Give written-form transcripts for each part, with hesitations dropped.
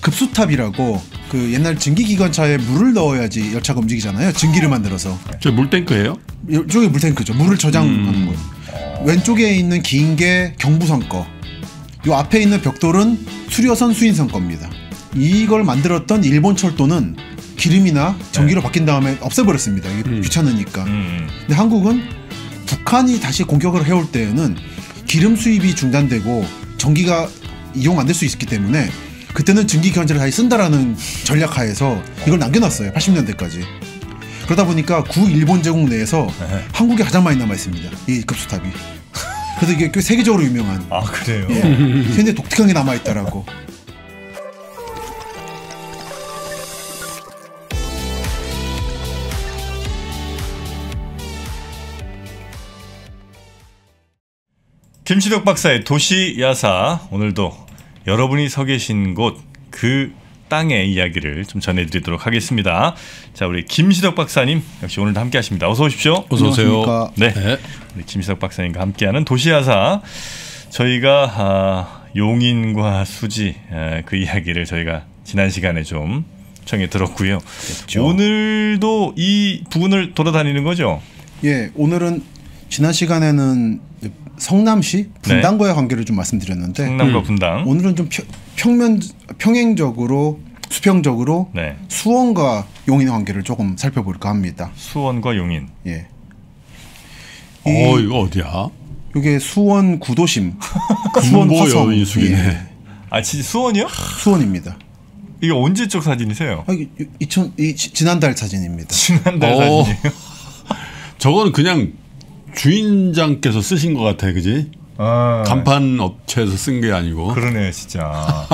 급수탑이라고 그 옛날 증기기관차에 물을 넣어야지 열차가 움직이잖아요. 증기를 만들어서. 저 물탱크예요? 이쪽이 물탱크죠. 물을 저장하는 거예요. 왼쪽에 있는 긴 게 경부선 거. 요 앞에 있는 벽돌은 수려선 수인선 겁니다. 이걸 만들었던 일본 철도는 기름이나 전기로 바뀐 다음에 없애버렸습니다. 이게 귀찮으니까. 근데 한국은 북한이 다시 공격을 해올 때에는 기름 수입이 중단되고 전기가 이용 안 될 수 있기 때문에 그때는 증기기관차를 다시 쓴다라는 전략하에서 이걸 남겨놨어요. 80년대까지. 그러다 보니까 구일본 제국 내에서 한국에 가장 많이 남아 있습니다. 이 급수탑이. 그래서 이게 꽤 세계적으로 유명한. 아 그래요? 예, 굉장히 독특한 게 남아 있다라고. 김시덕 박사의 도시야사, 오늘도 여러분이 서 계신 곳 그 땅의 이야기를 좀 전해드리도록 하겠습니다. 자, 우리 김시덕 박사님 역시 오늘도 함께하십니다. 어서 오십시오. 어서 오세요. 네, 우리 김시덕 박사님과 함께하는 도시야사. 저희가 용인과 수지 그 이야기를 저희가 지난 시간에 좀 청해 들었고요. 그렇죠. 오늘도 이 부근을 돌아다니는 거죠? 예, 오늘은 지난 시간에는 성남시 분당과의 관계를 좀 말씀드렸는데 성남과 분당. 오늘은 좀 평행적으로 수평적으로 네. 수원과 용인의 관계를 조금 살펴볼까 합니다. 수원과 용인. 예. 이거 어디야? 이게 수원 구도심. 수원 화성 인수기네. 예. 아, 진짜 수원이요? 수원입니다. 이게 언제 쪽 사진이세요? 지난달 사진입니다. 지난달 사진이에요? 저거는 그냥 주인장께서 쓰신 것 같아, 그지? 간판 업체에서 쓴 게 아니고. 그러네, 진짜.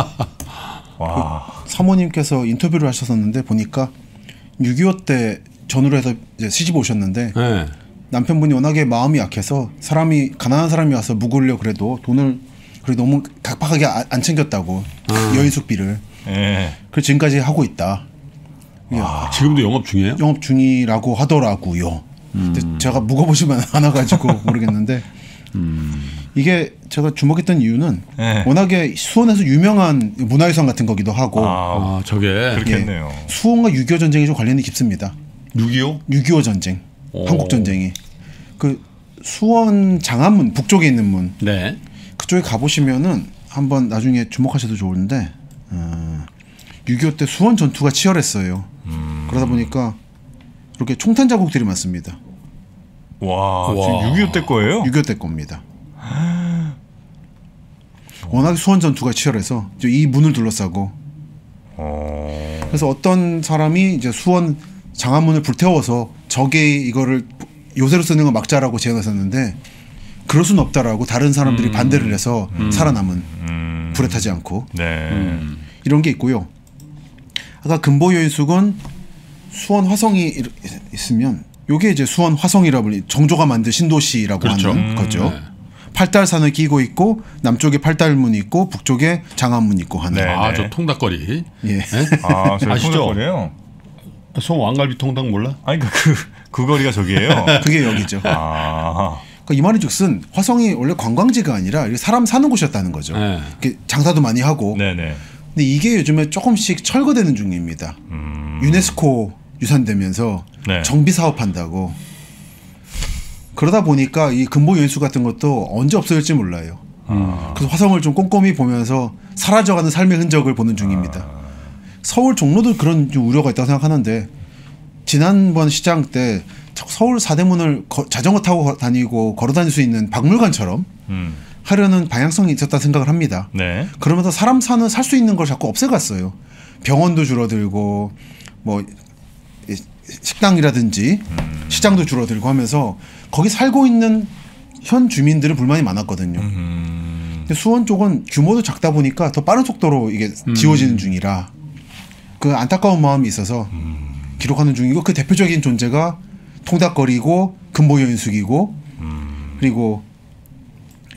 와. 사모님께서 인터뷰를 하셨었는데 보니까 6.25 때 전후로 해서 이제 시집 오셨는데 네. 남편분이 워낙에 마음이 약해서 가난한 사람이 와서 묵으려 그래도 돈을 너무 각박하게 안 챙겼다고 여인숙비를. 네. 그래서 지금까지 하고 있다. 지금도 영업 중이에요? 영업 중이라고 하더라고요. 근데 제가 묵어보지만 않아가지고 모르겠는데 이게 제가 주목했던 이유는 워낙에 수원에서 유명한 문화유산 같은 거기도 하고 저게 그렇겠네요. 예, 수원과 6.25 전쟁이 좀 관련이 깊습니다. 6.25? 6.25 전쟁, 한국 전쟁이 그 수원 장안문 북쪽에 있는 문, 네. 그쪽에 가보시면은 한번 나중에 주목하셔도 좋은데 6.25 때 수원 전투가 치열했어요. 그러다 보니까 이렇게 총탄 자국들이 많습니다. 와, 지금 6.25 때 거예요? 6.25 때 겁니다. 워낙 수원 전투가 치열해서 이 문을 둘러싸고 그래서 어떤 사람이 이제 수원 장안문을 불태워서 적이 이거를 요새로 쓰는 걸 막자라고 제안했었는데 그럴 수는 없다라고 다른 사람들이 반대를 해서 살아남은 불에 타지 않고 이런 게 있고요. 아까 금보여인숙은 수원 화성이 있으면 요게 이제 수원 화성이라고 불리 정조가 만든 신도시라고 그렇죠. 하는 거죠. 팔달산을 끼고 있고 남쪽에 팔달문이 있고 북쪽에 장안문이 있고 하는. 저 통닭거리. 예. 네? 저 아시죠? 통닭거리예요? 송 왕갈비 통닭 몰라? 아니 그 거리가 저기예요. 그게 여기죠. 그러니까 이 말인즉슨 화성이 원래 관광지가 아니라 사람 사는 곳이었다는 거죠. 장사도 많이 하고. 네네. 근데 이게 요즘에 조금씩 철거되는 중입니다. 유네스코 유산되면서 정비 사업한다고. 그러다 보니까 이 금보연수 같은 것도 언제 없어질지 몰라요. 그래서 화성을 좀 꼼꼼히 보면서 사라져가는 삶의 흔적을 보는 중입니다. 서울 종로도 그런 좀 우려가 있다고 생각하는데 지난번 시장 때 서울 사대문을 자전거 타고 다니고 걸어 다닐 수 있는 박물관처럼 하려는 방향성이 있었다 생각을 합니다. 그러면서 사람 살 수 있는 걸 자꾸 없애갔어요. 병원도 줄어들고 뭐 식당이라든지 시장도 줄어들고 하면서 거기 살고 있는 현 주민들은 불만이 많았거든요. 근데 수원 쪽은 규모도 작다 보니까 더 빠른 속도로 이게 지워지는 중이라 그 안타까운 마음이 있어서 기록하는 중이고 그 대표적인 존재가 통닭거리고 금보여인숙이고 그리고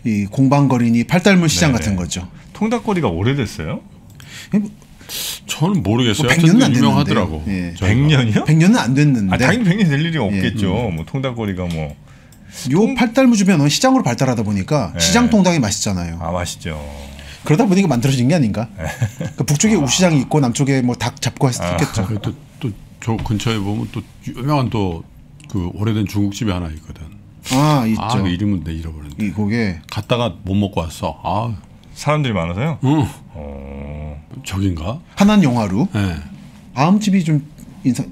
이 공방거리니 팔달문 시장 같은 거죠. 통닭거리가 오래됐어요? 저는 모르겠어요. 100년은 안 유명하더라고. 됐는데. 100년이요? 100년은 안 됐는데. 당연히 100년 될 일이 없겠죠. 뭐 통닭거리가 뭐. 요 팔달문 주변은 시장으로 발달하다 보니까 시장 통닭이 맛있잖아요. 맛있죠. 그러다 보니까 만들어진 게 아닌가. 그러니까 북쪽에 우시장이 있고 남쪽에 뭐 닭 잡고 했겠죠. 또 저 근처에 보면 또 유명한 또 그 오래된 중국집이 하나 있거든. 아 있죠. 그 이름은 내 잃어버렸는데. 이 거기에 갔다가 못 먹고 왔어. 아 사람들이 많아서요? 응. 저긴가? 하난 영화루. 네. 아음집이 좀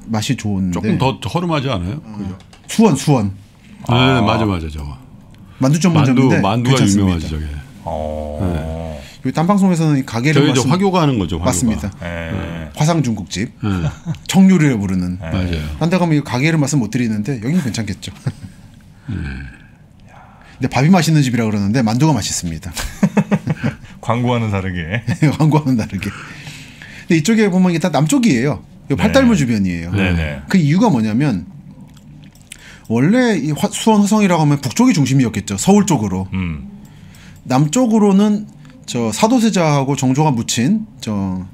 맛이 좋은데 조금 더 허름하지 않아요? 그죠? 수원. 네, 맞아 저거. 만두 전문점인데 만두가 괜찮습니다. 유명하지 저게. 여기 딴 방송에서는 가게를 저희 이제 화교가 하는 거죠. 화교가. 맞습니다. 화상 중국집, 네. 청류를 부르는. 맞아요. 딴 데 가면 가게를 맛은 못 드리는데 여기는 괜찮겠죠. 근데 밥이 맛있는 집이라 그러는데 만두가 맛있습니다. 광고와는 다르게. 광고와는 다르게. 근데 이쪽에 보면 이게 다 남쪽이에요. 팔달무 주변이에요. 네네. 그 이유가 뭐냐면 원래 이 수원 화성이라고 하면 북쪽이 중심이었겠죠. 서울 쪽으로. 남쪽으로는 저 사도세자하고 정조가 묻힌 저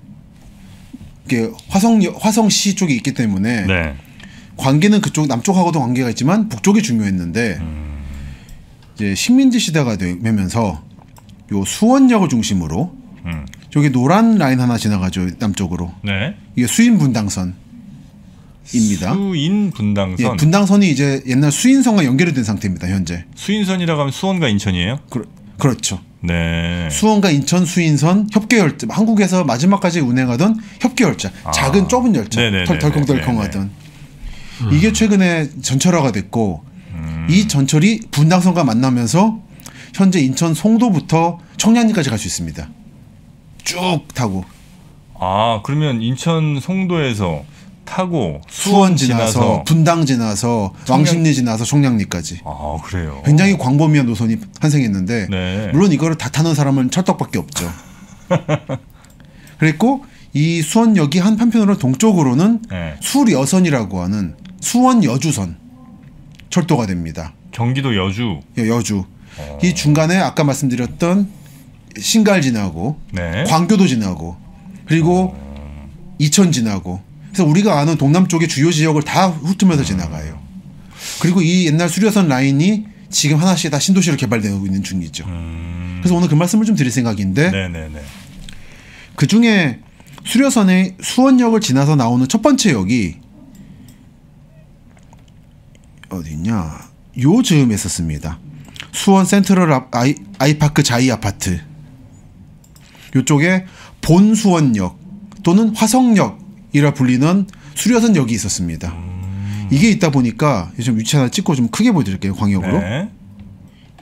이게 화성시 쪽이 있기 때문에 네. 관계는 그쪽 남쪽하고도 관계가 있지만 북쪽이 중요했는데 이제 식민지 시대가 되면서 요 수원역을 중심으로 저기 노란 라인 하나 지나가죠 남쪽으로. 네. 이게 수인 분당선입니다. 수인 분당선. 예, 분당선이 이제 옛날 수인선과 연결이 된 상태입니다 현재. 수인선이라고 하면 수원과 인천이에요? 그렇죠. 네. 수원과 인천 수인선 협계열차, 한국에서 마지막까지 운행하던 협계열차, 작은 좁은 열차, 덜컹덜컹하던. 이게 최근에 전철화가 됐고 이 전철이 분당선과 만나면서 현재 인천 송도부터 청량리까지 갈 수 있습니다. 쭉 타고. 아 그러면 인천 송도에서 타고 수원 지나서 분당 지나서 왕십리 지나서 청량리까지. 아 그래요. 굉장히 광범위한 노선이 탄생했는데 네. 물론 이거를 다 타는 사람은 철떡밖에 없죠. 그랬고 이 수원역이 한편으로 동쪽으로는 네. 수여선이라고 하는 수원 여주선 철도가 됩니다. 경기도 여주. 여주. 이 중간에 아까 말씀드렸던 신갈 지나고 네. 광교도 지나고 그리고 이천 지나고 그래서 우리가 아는 동남쪽의 주요 지역을 다 훑으면서 지나가요. 그리고 이 옛날 수려선 라인이 지금 하나씩 다 신도시로 개발되고 있는 중이죠. 그래서 오늘 그 말씀을 좀 드릴 생각인데 네네네. 그중에 수려선의 수원역을 지나서 나오는 첫 번째 역이 어디 있냐 요 즈음에 있었습니다. 수원 센트럴 아이파크 자이 아파트 요쪽에 본수원역 또는 화성역이라 불리는 수려선역이 있었습니다. 이게 있다 보니까 좀 위치 하나 찍고 좀 크게 보여드릴게요. 광역으로. 네.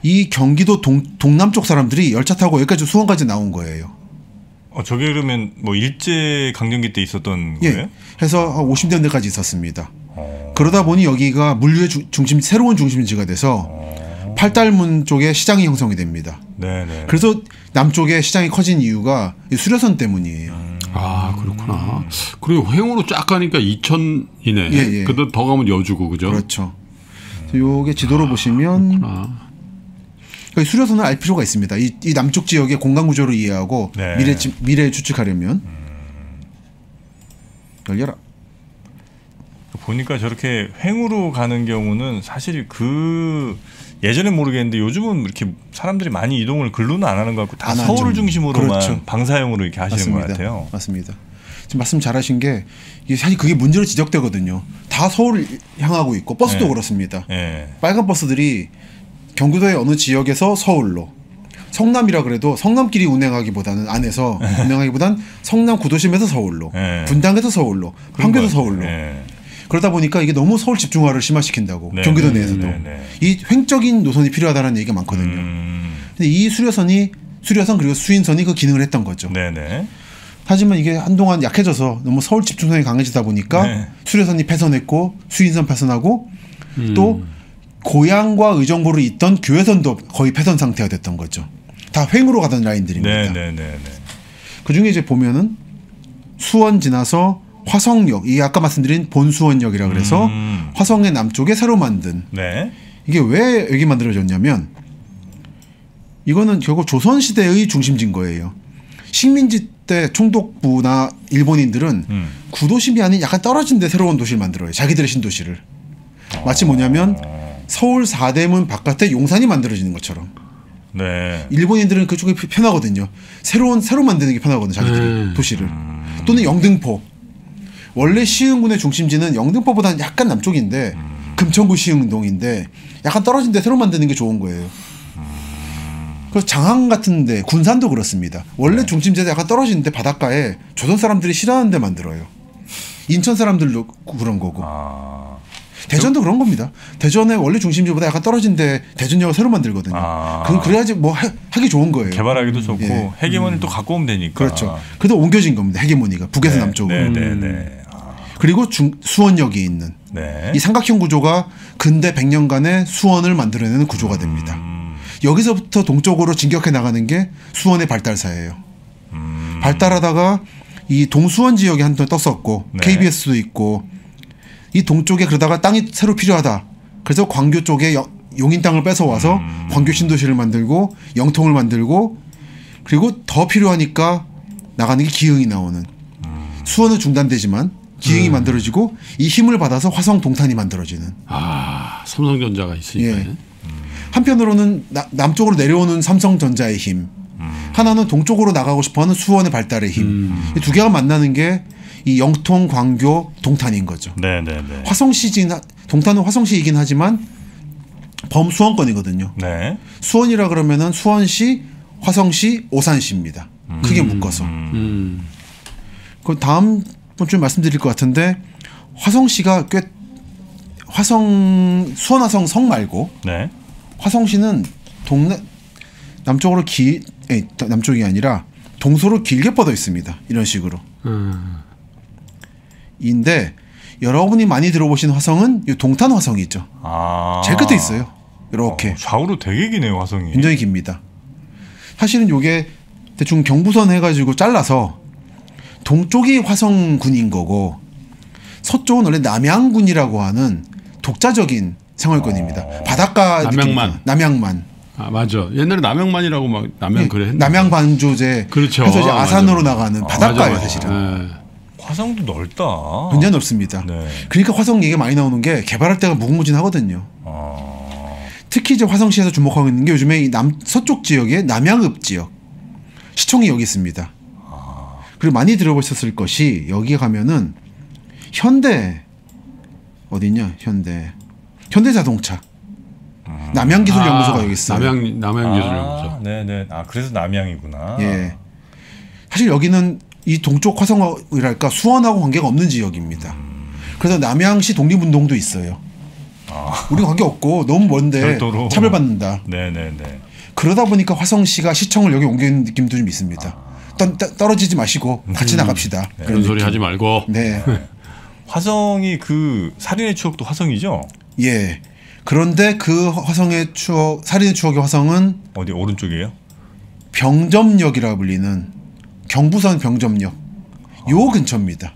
이 경기도 동남쪽 사람들이 열차 타고 여기까지 수원까지 나온 거예요. 저게 그러면 뭐 일제 강점기 때 있었던 거예요? 예. 해서 50년대까지 있었습니다. 그러다 보니 여기가 물류의 중심, 새로운 중심지가 돼서 팔달문 쪽에 시장이 형성이 됩니다. 네네. 그래서 남쪽에 시장이 커진 이유가 이 수려선 때문이에요. 아 그렇구나. 그리고 횡으로 쫙 가니까 이천이네. 예. 그래도 더 가면 여주고 그죠? 그렇죠. 요게 지도로 보시면 수려선을 알 필요가 있습니다. 이 남쪽 지역의 공간 구조를 이해하고 네. 미래에 추측하려면 열려라. 보니까 저렇게 횡으로 가는 경우는 사실 예전엔 모르겠는데 요즘은 이렇게 사람들이 많이 이동을 글로는 안 하는 것 같고 다 서울을 중심으로만 그렇죠. 방사형으로 이렇게 하시는 것 같아요. 맞습니다. 지금 말씀 잘하신 게 이게 사실 그게 문제로 지적되거든요. 다 서울을 향하고 있고 버스도 네. 그렇습니다. 네. 빨간 버스들이 경기도의 어느 지역에서 서울로 성남이라 그래도 성남길이 운행하기보다는 안에서 운행하기보단 성남 구도심에서 서울로 네. 분당에서 서울로 판교에서 서울로 네. 그러다 보니까 이게 너무 서울 집중화를 심화시킨다고 네. 경기도 내에서도 네. 이 횡적인 노선이 필요하다는 얘기가 많거든요. 근데 이 수려선 그리고 수인선이 그 기능을 했던 거죠. 네네. 하지만 이게 한동안 약해져서 너무 서울 집중선이 강해지다 보니까 네. 수려선이 폐선했고 수인선 폐선하고 또 고양과 의정부를 잇던 교외선도 거의 폐선 상태가 됐던 거죠. 다 횡으로 가던 라인들입니다. 네네네. 그중에 이제 보면은 수원 지나서 화성역, 이게 아까 말씀드린 본수원역이라 그래서 화성의 남쪽에 새로 만든 네. 이게 왜 여기 만들어졌냐면 이거는 결국 조선시대의 중심지인 거예요. 식민지 때 총독부나 일본인들은 구도심이 아닌 약간 떨어진 데 새로운 도시를 만들어요. 자기들의 신도시를. 마치 뭐냐면 서울 4대문 바깥에 용산이 만들어지는 것처럼. 네. 일본인들은 그쪽이 편하거든요. 새로 만드는 게 편하거든요. 자기들이 도시를. 또는 영등포. 원래 시흥군의 중심지는 영등포보다는 약간 남쪽인데 금천구 시흥동인데 약간 떨어진 데 새로 만드는 게 좋은 거예요. 그래서 장항 같은데 군산도 그렇습니다. 원래 중심지에서 약간 떨어지는데 바닷가에 조선 사람들이 싫어하는 데 만들어요. 인천 사람들도 그런 거고. 대전도 그런 겁니다. 대전에 원래 중심지보다 약간 떨어진데 대전역을 새로 만들거든요. 그래야지 뭐 하기 좋은 거예요. 개발하기도 좋고 헤게모니를 또 갖고 오면 되니까. 그렇죠. 그래도 옮겨진 겁니다. 헤게모니가 북에서 남쪽으로. 그리고 수원역이 있는 이 삼각형 구조가 근대 100년간의 수원을 만들어내는 구조가 됩니다. 여기서부터 동쪽으로 진격해 나가는 게 수원의 발달사예요. 발달하다가 이 동수원 지역에 한번 떴었고 KBS도 있고 이 동쪽에 그러다가 땅이 새로 필요하다. 그래서 광교 쪽에 용인 땅을 뺏어와서 광교 신도시를 만들고 영통을 만들고 그리고 더 필요하니까 나가는 게 기흥이 나오는. 수원은 중단되지만 기흥이 만들어지고 이 힘을 받아서 화성 동탄이 만들어지는. 삼성전자가 있으니까. 예. 한편으로는 남쪽으로 내려오는 삼성전자의 힘. 하나는 동쪽으로 나가고 싶어하는 수원의 발달의 힘. 이 두 개가 만나는 게 이 영통, 광교, 동탄인 거죠. 네네네. 화성시진 동탄은 화성시이긴 하지만 범수원권이거든요. 네. 수원이라 그러면은 수원시, 화성시, 오산시입니다. 크게 묶어서. 그 다음 번쯤 말씀드릴 것 같은데 화성시가 꽤 수원 화성 성 말고 화성시는 남쪽으로 남쪽이 아니라 동서로 길게 뻗어 있습니다. 이런 식으로. 인데 여러분이 많이 들어보신 화성은 이 동탄 화성이 있죠. 제일 끝에 있어요. 이렇게. 좌우로 되게 기네요, 화성이. 굉장히 깁니다. 사실은 이게 대충 경부선 해가지고 잘라서 동쪽이 화성군인 거고 서쪽은 원래 남양군이라고 하는 독자적인 생활권입니다. 바닷가 남양만. 맞아. 옛날에 남양만이라고 막 그래 했는데. 남양 반조제. 그렇죠. 그래서 이제 아산으로 나가는 바닷가예요, 사실은. 화성도 넓다. 굉장히 넓습니다. 그러니까 화성 얘기가 많이 나오는 게 개발할 때가 무궁무진하거든요. 특히 이제 화성시에서 주목하고 있는 게 요즘에 이 서쪽 지역의 남양읍 지역 시청이 여기 있습니다. 그리고 많이 들어보셨을 것이 여기 가면은 현대 어디냐 현대자동차 남양기술연구소가 여기 있어요. 남양기술연구소. 네네. 그래서 남양이구나. 예. 사실 여기는 이 동쪽 화성이랄까 수원하고 관계가 없는 지역입니다. 그래서 남양시 독립운동도 있어요. 우리가 관계 없고 너무 먼데 별도로. 차별받는다. 네네네. 그러다 보니까 화성시가 시청을 여기 옮기는 느낌도 좀 있습니다. 떨어지지 마시고 같이 나갑시다. 그런 소리 하지 말고. 네. 화성이 그 살인의 추억도 화성이죠? 예. 그런데 그 화성의 추억, 살인의 추억의 화성은 어디 오른쪽이에요? 병점역이라 불리는 경부선 병점역 요 근처입니다.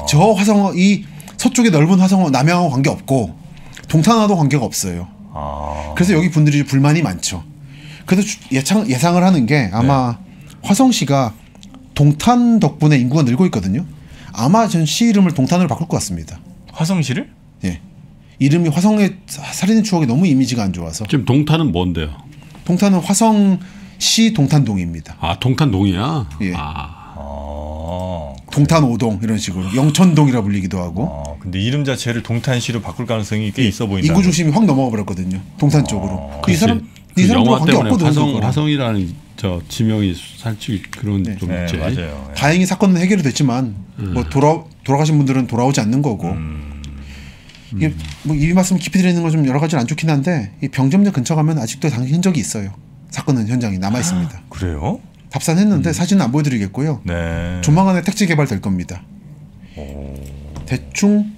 저 화성 이 서쪽의 넓은 화성은 남양하고 관계 없고 동탄하고도 관계가 없어요. 그래서 여기 분들이 불만이 많죠. 그래서 예상을 하는 게 아마 화성시가 동탄 덕분에 인구가 늘고 있거든요. 아마 전 시 이름을 동탄으로 바꿀 것 같습니다. 화성시를? 예. 이름이 화성의 살인의 추억이 너무 이미지가 안 좋아서. 지금 동탄은 뭔데요? 동탄은 화성시 동탄동입니다. 동탄동이야? 예. 동탄 5동 이런 식으로 영천동이라 불리기도 하고. 근데 이름 자체를 동탄시로 바꿀 가능성이 꽤 있어 보인다. 인구 중심이 확 넘어가 버렸거든요. 동탄 쪽으로. 이 사람들과 관계 없거든. 화성이라는 저 지명이 살짝 그런 좀 있지. 맞아요. 다행히 사건은 해결이 됐지만 뭐 돌아가신 분들은 돌아오지 않는 거고. 이게 뭐 이 말씀 깊이 드리는 건 좀 여러 가지 안 좋긴 한데 이 병점역 근처 가면 아직도 당시 흔적이 있어요. 사건은 현장이 남아 있습니다. 그래요? 답산했는데 사진은 안 보여드리겠고요. 네. 조만간에 택지 개발될 겁니다. 대충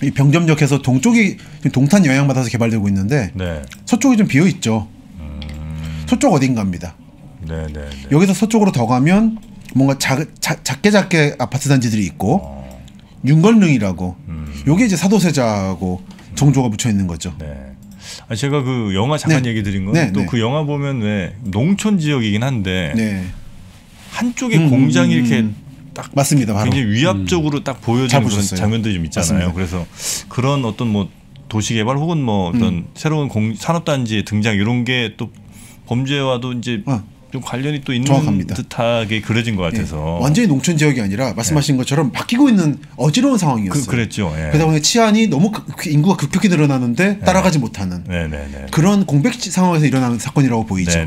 이 병점역에서 동쪽이 동탄 영향 받아서 개발되고 있는데 서쪽이 좀 비어 있죠. 서쪽 어딘가입니다. 네네. 여기서 서쪽으로 더 가면 뭔가 작게 아파트 단지들이 있고 윤건릉이라고. 요게 이제 사도세자하고 정조가 붙여 있는 거죠. 네. 제가 그 영화 잠깐 얘기 드린 건 또 그 영화 보면 왜 농촌 지역이긴 한데 한쪽에 공장이 이렇게 딱 맞습니다. 바로. 굉장히 위압적으로 딱 보여지는 그런 장면들이 좀 있잖아요. 맞습니다. 그래서 그런 어떤 뭐 도시 개발 혹은 뭐 어떤 새로운 산업단지의 등장 이런 게 또 범죄와도 이제 좀 관련이 또 있는 정확합니다. 듯하게 그려진 것 같아서 완전히 농촌 지역이 아니라 말씀하신 것처럼 바뀌고 있는 어지러운 상황이었어요. 그랬죠. 그러다 보니 치안이 너무 인구가 급격히 늘어나는데 따라가지 못하는 그런 공백 상황에서 일어나는 사건이라고 보이죠.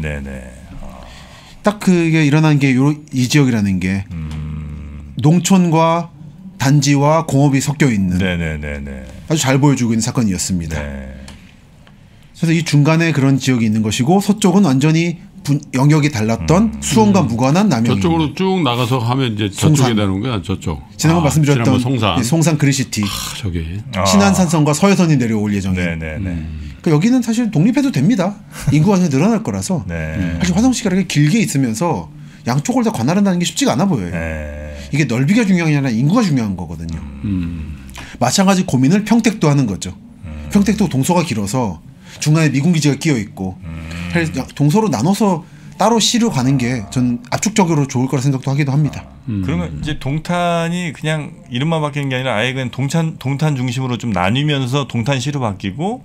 딱 그게 일어난 게 이 지역이라는 게 농촌과 단지와 공업이 섞여 있는 아주 잘 보여주고 있는 사건이었습니다. 그래서 이 중간에 그런 지역이 있는 것이고 서쪽은 완전히 영역이 달랐던 수원과 무관한 남영입니다. 저쪽으로 쭉 나가서 하면 이제 저쪽에 되는 거야. 저쪽. 지난번 말씀드렸던 송산. 송산 그리시티. 저기. 신안산성과 서해선이 내려올 예정이에요. 그러니까 여기는 사실 독립해도 됩니다. 인구가 그냥 늘어날 거라서. 사실 화성시가 이렇게 길게 있으면서 양쪽을 다 관할한다는 게 쉽지가 않아 보여요. 이게 넓이가 중요한 게 아니라 인구가 중요한 거거든요. 마찬가지 고민을 평택도 하는 거죠. 평택도 동서가 길어서 중간에 미군기지가 끼어 있고 동서로 나눠서 따로 시로 가는 게 전 압축적으로 좋을 거라 생각도 하기도 합니다. 그러면 이제 동탄이 그냥 이름만 바뀌는 게 아니라 아예 그냥 동탄 중심으로 좀 나뉘면서 동탄시로 바뀌고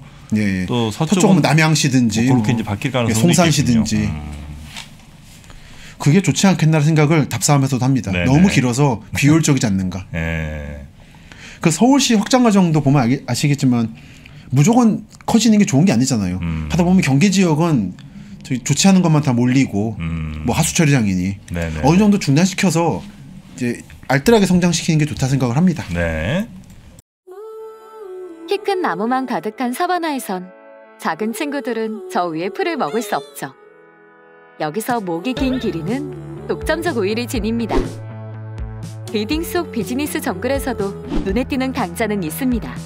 또 서쪽은 남양시든지 그렇게 이제 바뀔 가능성이 송산시든지 그게 좋지 않겠나라는 생각을 답사하면서도 합니다. 너무 길어서 비효율적이지 않는가. 그 서울시 확장 과정도 보면 아시겠지만 무조건 커지는 게 좋은 게 아니잖아요. 하다 보면 경계 지역은 좋지 않은 것만 다 몰리고 뭐 하수처리장이니 어느 정도 중단시켜서 이제 알뜰하게 성장시키는 게 좋다 생각을 합니다. 키 큰 나무만 가득한 사바나에선 작은 친구들은 저 위에 풀을 먹을 수 없죠. 여기서 목이 긴 기린은 독점적 우위를 지닙니다. 빌딩 속 비즈니스 정글에서도 눈에 띄는 강자는 있습니다.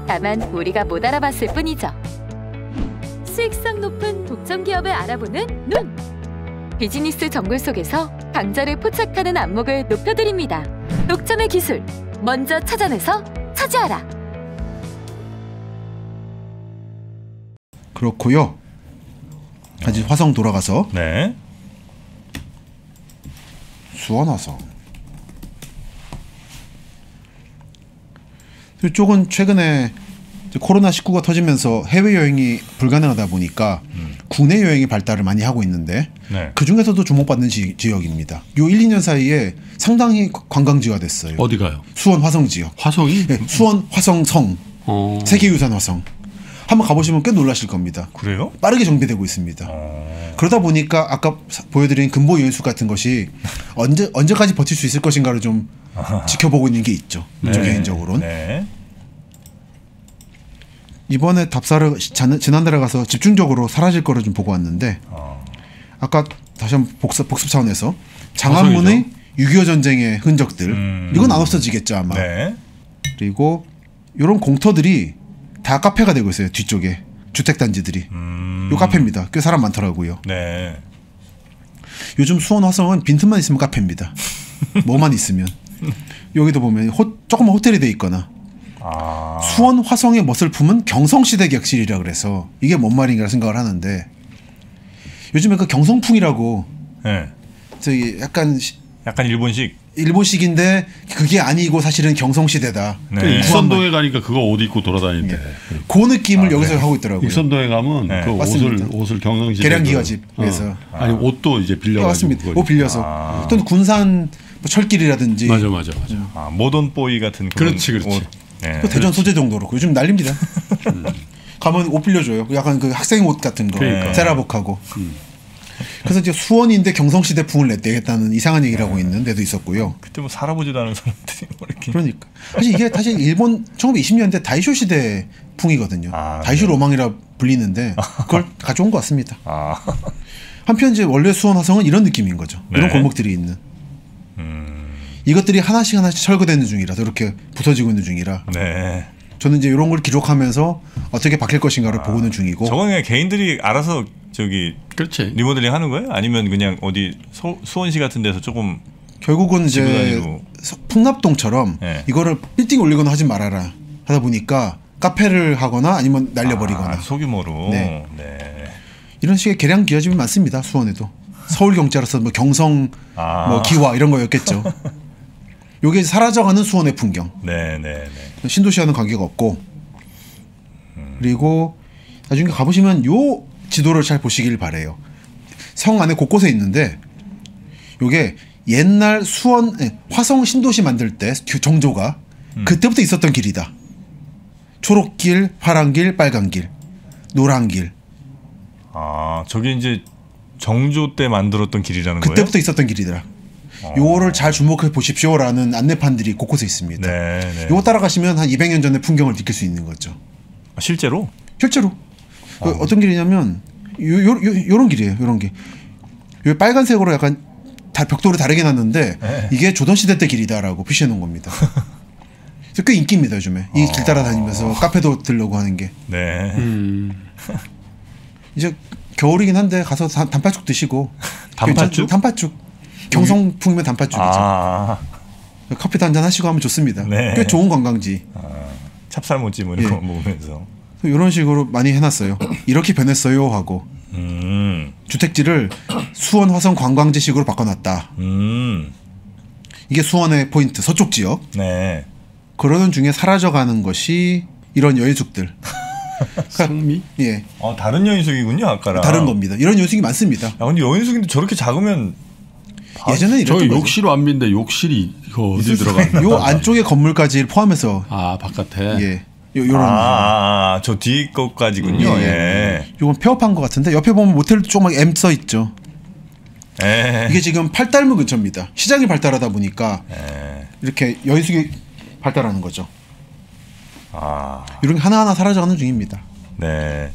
다만 우리가 못 알아봤을 뿐이죠. 수익성 높은 독점 기업을 알아보는 눈! 비즈니스 정글 속에서 강자를 포착하는 안목을 높여드립니다. 독점의 기술, 먼저 찾아내서 차지하라! 그렇고요. 다시 화성 돌아가서 수원 화성 이쪽은 최근에 코로나19가 터지면서 해외여행이 불가능하다 보니까 국내 여행이 발달을 많이 하고 있는데 그중에서도 주목받는 지역입니다. 요 1, 2년 사이에 상당히 관광지가 됐어요. 어디가요? 수원 화성 지역. 화성이? 네, 수원 화성성. 세계유산 화성. 한번 가보시면 꽤 놀라실 겁니다. 그래요? 빠르게 정비되고 있습니다. 그러다 보니까 아까 보여드린 금보 유인수 같은 것이 언제까지 버틸 수 있을 것인가를 좀 지켜보고 있는 게 있죠. 저 개인적으로는. 이번에 답사를 지난달에 가서 집중적으로 사라질 거를 좀 보고 왔는데 아까 다시 한번 복습 차원에서 장안문의 6.25 전쟁의 흔적들 이건 안 없어지겠죠 아마. 그리고 이런 공터들이 다 카페가 되고 있어요. 뒤쪽에 주택단지들이. 요 카페입니다. 꽤 사람 많더라고요. 요즘 수원 화성은 빈틈만 있으면 카페입니다. 뭐만 있으면. 여기도 보면 조그만 호텔이 돼 있거나 수원 화성의 멋을 품은 경성시대 객실이라 그래서 이게 뭔 말인가 생각을 하는데 요즘에 그 경성풍이라고 저기 약간 일본식인데 그게 아니고 사실은 경성시대다. 익선동에 가니까 그거 옷 입고 돌아다니는데 그 느낌을 여기서 하고 있더라고요. 익선동에 가면 그 옷을 경성시대 계량기가집에서 아니 옷도 이제 빌려가지고 맞습니다. 옷 빌려서 또 군산 철길이라든지 맞아. 모던 보이 같은 그런 그렇지. 옷. 대전 소재 정도로 요즘 난립니다. 가면 옷 빌려줘요. 약간 그 학생 옷 같은 거 세라복하고. 그래서 이제 수원인데 경성시대 풍을 내겠다는 이상한 얘기를 하고 있는 데도 있었고요. 그때 뭐 살아보지도 않은 사람들이 뭐 이렇게. 그러니까 사실 이게 일본 1920년대 다이쇼 시대 풍이거든요. 다이쇼 로망이라 불리는데 그걸 가져온 것 같습니다. 한편 이제 원래 수원 화성은 이런 느낌인 거죠. 이런 골목들이 있는. 이것들이 하나씩 철거되는 중이라서 이렇게 부서지고 있는 중이라. 저는 이제 이런 걸 기록하면서 어떻게 바뀔 것인가를 보고 있는 중이고. 저건 그냥 개인들이 알아서 그렇지. 리모델링 하는 거예요? 아니면 그냥 어디 수원시 같은 데서 조금 결국은 이제 풍납동처럼 이거를 빌딩 올리거나 하지 말아라 하다 보니까 카페를 하거나 아니면 날려버리거나 소규모로. 이런 식의 개량 기업이 많습니다. 수원에도. 서울경찰에서 뭐 경성 뭐 기와 이런 거였겠죠. 요게 사라져가는 수원의 풍경. 신도시와는 관계가 없고. 그리고 나중에 가보시면 요 지도를 잘 보시길 바래요. 성 안에 곳곳에 있는데 요게 옛날 수원 화성 신도시 만들 때 정조가 그때부터 있었던 길이다. 초록길, 파란길, 빨간길, 노란길. 아, 저게 이제 정조 때 만들었던 길이라는 거예요? 그때부터 있었던 길이더라. 요거를 잘 주목해 보십시오라는 안내판들이 곳곳에 있습니다. 네. 요거 따라가시면 한 200년 전의 풍경을 느낄 수 있는 거죠. 아, 실제로? 실제로. 어떤 길이냐면 요런 길이에요. 요런 길. 요 빨간색으로 약간 벽돌을 다르게 놨는데 네. 이게 조선시대 때 길이다라고 표시해 놓은 겁니다. 그래서 꽤 인기입니다. 요즘에. 이 길 따라다니면서 카페도 들려고 하는 게. 네. 이제 겨울이긴 한데 가서 단팥죽 드시고. 단팥죽? 단팥죽. 경성풍이면 단팥죽이죠. 아. 커피도 한잔 하시고 하면 좋습니다. 네. 꽤 좋은 관광지. 찹쌀모찌 뭐 이런 거 먹으면서. 이런 식으로 많이 해놨어요. 이렇게 변했어요 하고. 주택지를 수원 화성 관광지식으로 바꿔놨다. 이게 수원의 포인트, 서쪽 지역. 네. 그러는 중에 사라져가는 것이 이런 여인숙들. 상미? 예, 다른 여인숙이군요, 아까랑. 다른 겁니다. 이런 여인숙이 많습니다. 아, 근데 여인숙인데 저렇게 작으면 예전에 저 이랬던 거죠. 욕실 완비인데 욕실이 이거 어디 들어가? 요 안쪽에 건물까지 포함해서 아 바깥에. 예, 요런. 저 뒤 것까지군요. 예. 요건 폐업한 것 같은데 옆에 보면 모텔도 조그맣 M 써 있죠. 예. 이게 지금 팔달문 근처입니다. 시장이 발달하다 보니까 이렇게 여인숙이 발달하는 거죠. 이런 게 하나하나 사라져가는 중입니다. 네.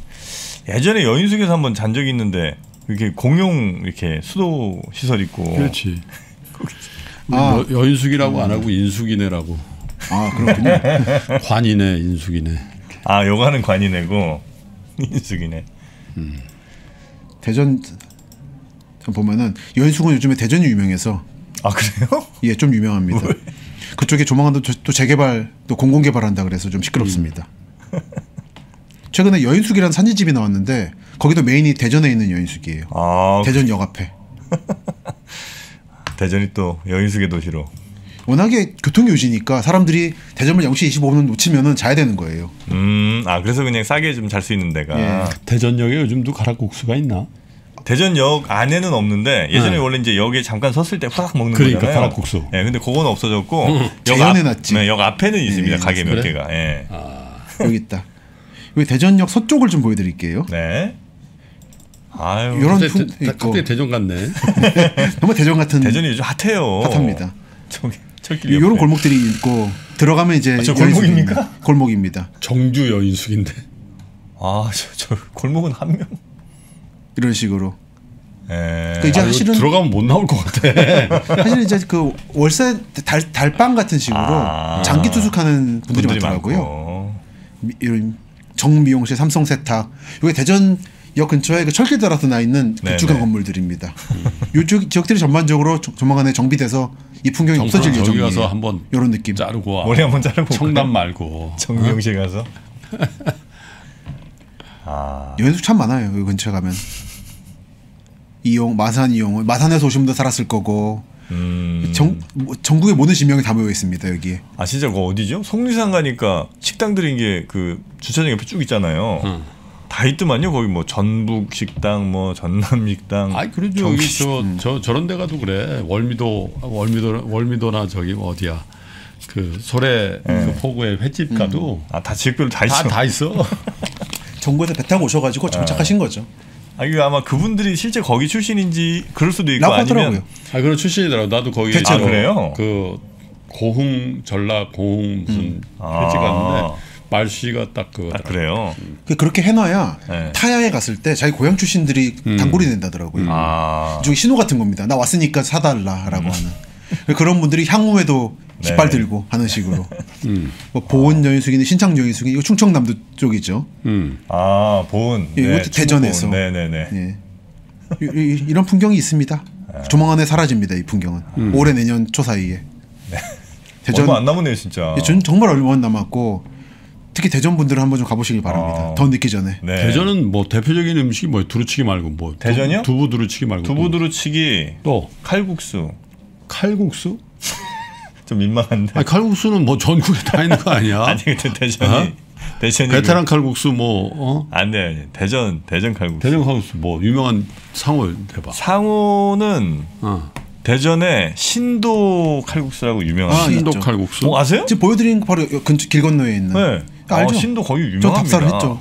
예전에 여인숙에서 한번 잔 적이 있는데 이렇게 공용 이렇게 수도 시설 있고. 그렇지. 여인숙이라고 안 하고 인숙이네라고. 아 그렇군요. 관이네 인숙이네. 아 요가는 관이네고 인숙이네. 대전 보면은 여인숙은 요즘에 대전이 유명해서. 아 그래요? 예, 좀 유명합니다. 그쪽에 조만간 또 재개발 또 공공개발한다 그래서 좀 시끄럽습니다. 최근에 여인숙이라는 산지집이 나왔는데 거기도 메인이 대전에 있는 여인숙이에요. 대전역 앞에. 대전이 또 여인숙의 도시로. 워낙에 교통이 유지니까 사람들이 대전을 0시 25분 놓치면은 자야 되는 거예요. 그래서 그냥 싸게 좀 잘 수 있는 데가. 예. 대전역에 요즘도 가락국수가 있나? 대전역 안에는 없는데 예전에 원래 이제 역에 잠깐 섰을 때 후딱 먹는 그러니까 거잖아요. 가락국수. 예, 근데 그건 없어졌고 재현해놨지. 역 앞에는 있습니다. 예, 가게 몇 그래? 개가. 예. 여기 있다. 여기 대전역 서쪽을 좀 보여드릴게요. 네. 아유. 이런 갑자기 대전 같네. 정말 대전 같은. 대전이 요즘 핫해요. 핫합니다. 저기 이런 골목들이 있고 들어가면 이제 저 골목입니까? 골목입니다. 정주 여인숙인데. 저 골목은 한 명. 이런 식으로. 예. 그 이제 사실은 들어가면 못 나올 것 같아. 사실 이제 그 월세 달방 같은 식으로 장기 투숙하는 분들이 많더라고요. 이런 정미용실, 삼성세탁. 여기 대전역 근처에 그 철길 따라서 나 있는 구축한 건물들입니다. 이쪽 지역들이 전반적으로 조만간에 정비돼서 이 풍경이 없어질 저기 예정이에요. 가서 한번 이런 느낌. 자르고 머리 한번 자르고 청담 말고 정미용실 가서. 여인숙 참 많아요. 여기 근처에 가면. 마산 이용, 마산에서 오신 분도 살았을 거고 전국의 모든 지명이 다 모여 있습니다 여기에. 진짜 그거 어디죠? 속리산 가니까 식당들인 게 그 주차장 옆에 쭉 있잖아요. 다 있더만요. 거기 뭐 전북 식당, 뭐 전남 식당. 그러죠. 여기 저런 데 가도 그래. 월미도나 저기 어디야? 그 소래 그 포구에 횟집 가도 다 지역별로 다 있어. 다 있어. 전국에서 배 타고 오셔가지고 정착하신 거죠. 이거 아마 그분들이 실제 거기 출신인지 그럴 수도 있고 아니면 하더라고요. 그런 출신이더라고. 나도 거기 그래요? 그 고흥 전라 고흥 무슨 회지 갔는데 말씨가 딱 그거더라고. 그래요. 그렇게 해놔야 네. 타야에 갔을 때 자기 고향 출신들이 단골이 된다더라고요. 일종의 신호 같은 겁니다. 나 왔으니까 사달라라고 하는. 그런 분들이 향후에도 깃발 들고 하는 식으로. 뭐 보은 여인숙이는 신창 여인숙이 이거 충청남도 쪽이죠. 보은. 예, 이것도 대전에서. 네네네. 예. 이런 풍경이 있습니다. 조만간에 사라집니다. 이 풍경은. 올해 내년 초 사이에. 대전 얼마 안 남았네요 진짜. 예, 정말 얼마 안 남았고 특히 대전 분들은 한번 좀 가보시길 바랍니다. 더 늦기 전에. 네. 대전은 뭐 대표적인 음식이 뭐 두루치기 말고 뭐 대전이요? 두부 두루치기 말고 두부 두루치기 또 칼국수. 칼국수? 좀 민망한데. 칼국수는 뭐 전국에 다 있는 거 아니야? 근데 대전이 대전이 베테랑 칼국수 안돼 대전 칼국수. 대전 칼국수 뭐 유명한 상호 대박. 상호는 대전에 신도 칼국수라고 유명한. 신도 있죠. 칼국수. 아세요? 지금 보여드린 거 바로 길 건너에 있는. 네. 알죠? 신도 거기 유명합니다. 저 답사를 했죠.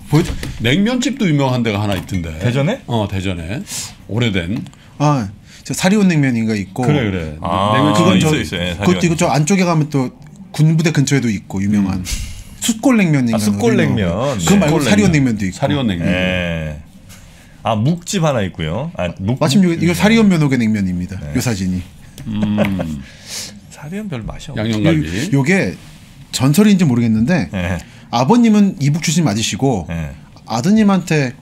냉면집도 유명한 데가 하나 있던데. 대전에? 대전에 오래된. 저 사리온 냉면인가 있고. 그래. 냉면 그건 있어요. 그것도 이거 저 안쪽에 가면 또 군부대 근처에도 있고 유명한 숯골 냉면인가. 숯골 냉면. 그거 말고 사리온 냉면도 있고. 사리온 냉면. 네. 묵집 하나 있고요. 마침 이거 사리온 면옥의 냉면입니다. 요 사진이. 사리온 별 맛이 없어. 양념갈비. 요게 전설인지 모르겠는데 네. 아버님은 이북 출신 맞으시고 네. 아드님한테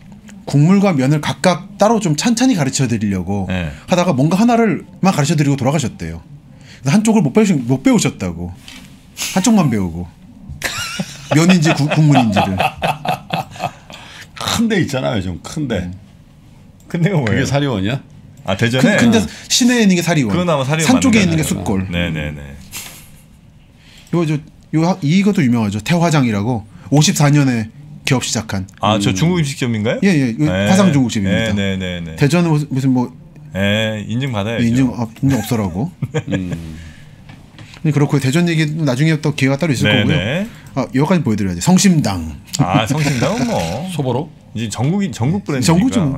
국물과 면을 각각 따로 좀 찬찬히 가르쳐 드리려고 네. 하다가 뭔가 하나를만 가르쳐 드리고 돌아가셨대요. 그래서 한쪽을 못 배우셨다고. 한쪽만 배우고. 면인지 국물인지를. 큰 데 있잖아요, 좀 큰데. 큰 데가 뭐예요? 그게 사리원이야? 대전에. 근데 시내에 있는 게 사리원. 그건 아마 사리원 산 쪽에 맞는 있는 게 거잖아요. 숯골. 네네네. 이것도 유명하죠. 태화장이라고 54년에 기업 시작한. 저 중국 음식점인가요? 예. 화상 중국집입니다. 네네네. 대전은 무슨 뭐 인증 받아야죠. 인증 없어라고. 그렇고 대전 얘기 나중에 또 기회가 따로 있을 네네. 거고요. 여기까지 보여드려야지. 성심당. 성심당은 뭐 소보로? 이제 전국 브랜드니까. 전국죠.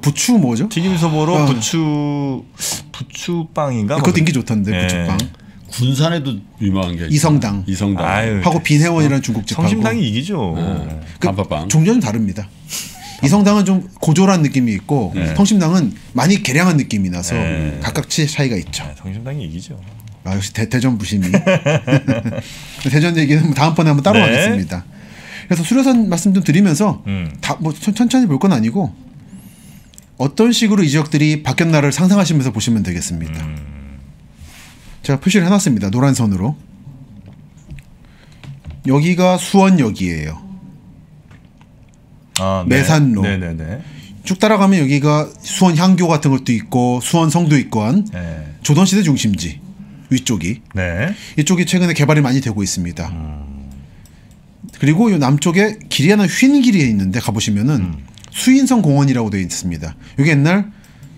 부추 뭐죠? 튀김 소보로 부추빵인가? 그것도 인기 좋던데 부추빵. 군산에도 유명한 게 이성당. 하고 빈혜원이라는 중국집하고. 성심당이 이기죠. 단팥빵. 종류는 다릅니다. 이성당은 좀 고졸한 느낌이 있고 성심당은 많이 개량한 느낌이 나서 각각 차이가 있죠. 성심당이 이기죠. 역시 대전 부심이. 대전 얘기는 다음번에 한번 따로 하겠습니다. 그래서 수려선 말씀 좀 드리면서 다 뭐 천천히 볼 건 아니고 어떤 식으로 이 지역들이 바뀌었나를 상상하시면서 보시면 되겠습니다. 제가 표시를 해놨습니다. 노란 선으로. 여기가 수원역이에요. 매산로. 네네네. 쭉 따라가면 여기가 수원 향교 같은 것도 있고 수원 성도 있고 한 조선시대 중심지 위쪽이. 네. 이쪽이 최근에 개발이 많이 되고 있습니다. 그리고 이 남쪽에 길이 하나 휜 길이 있는데 가보시면은 수인선 공원이라고 되어 있습니다. 이게 옛날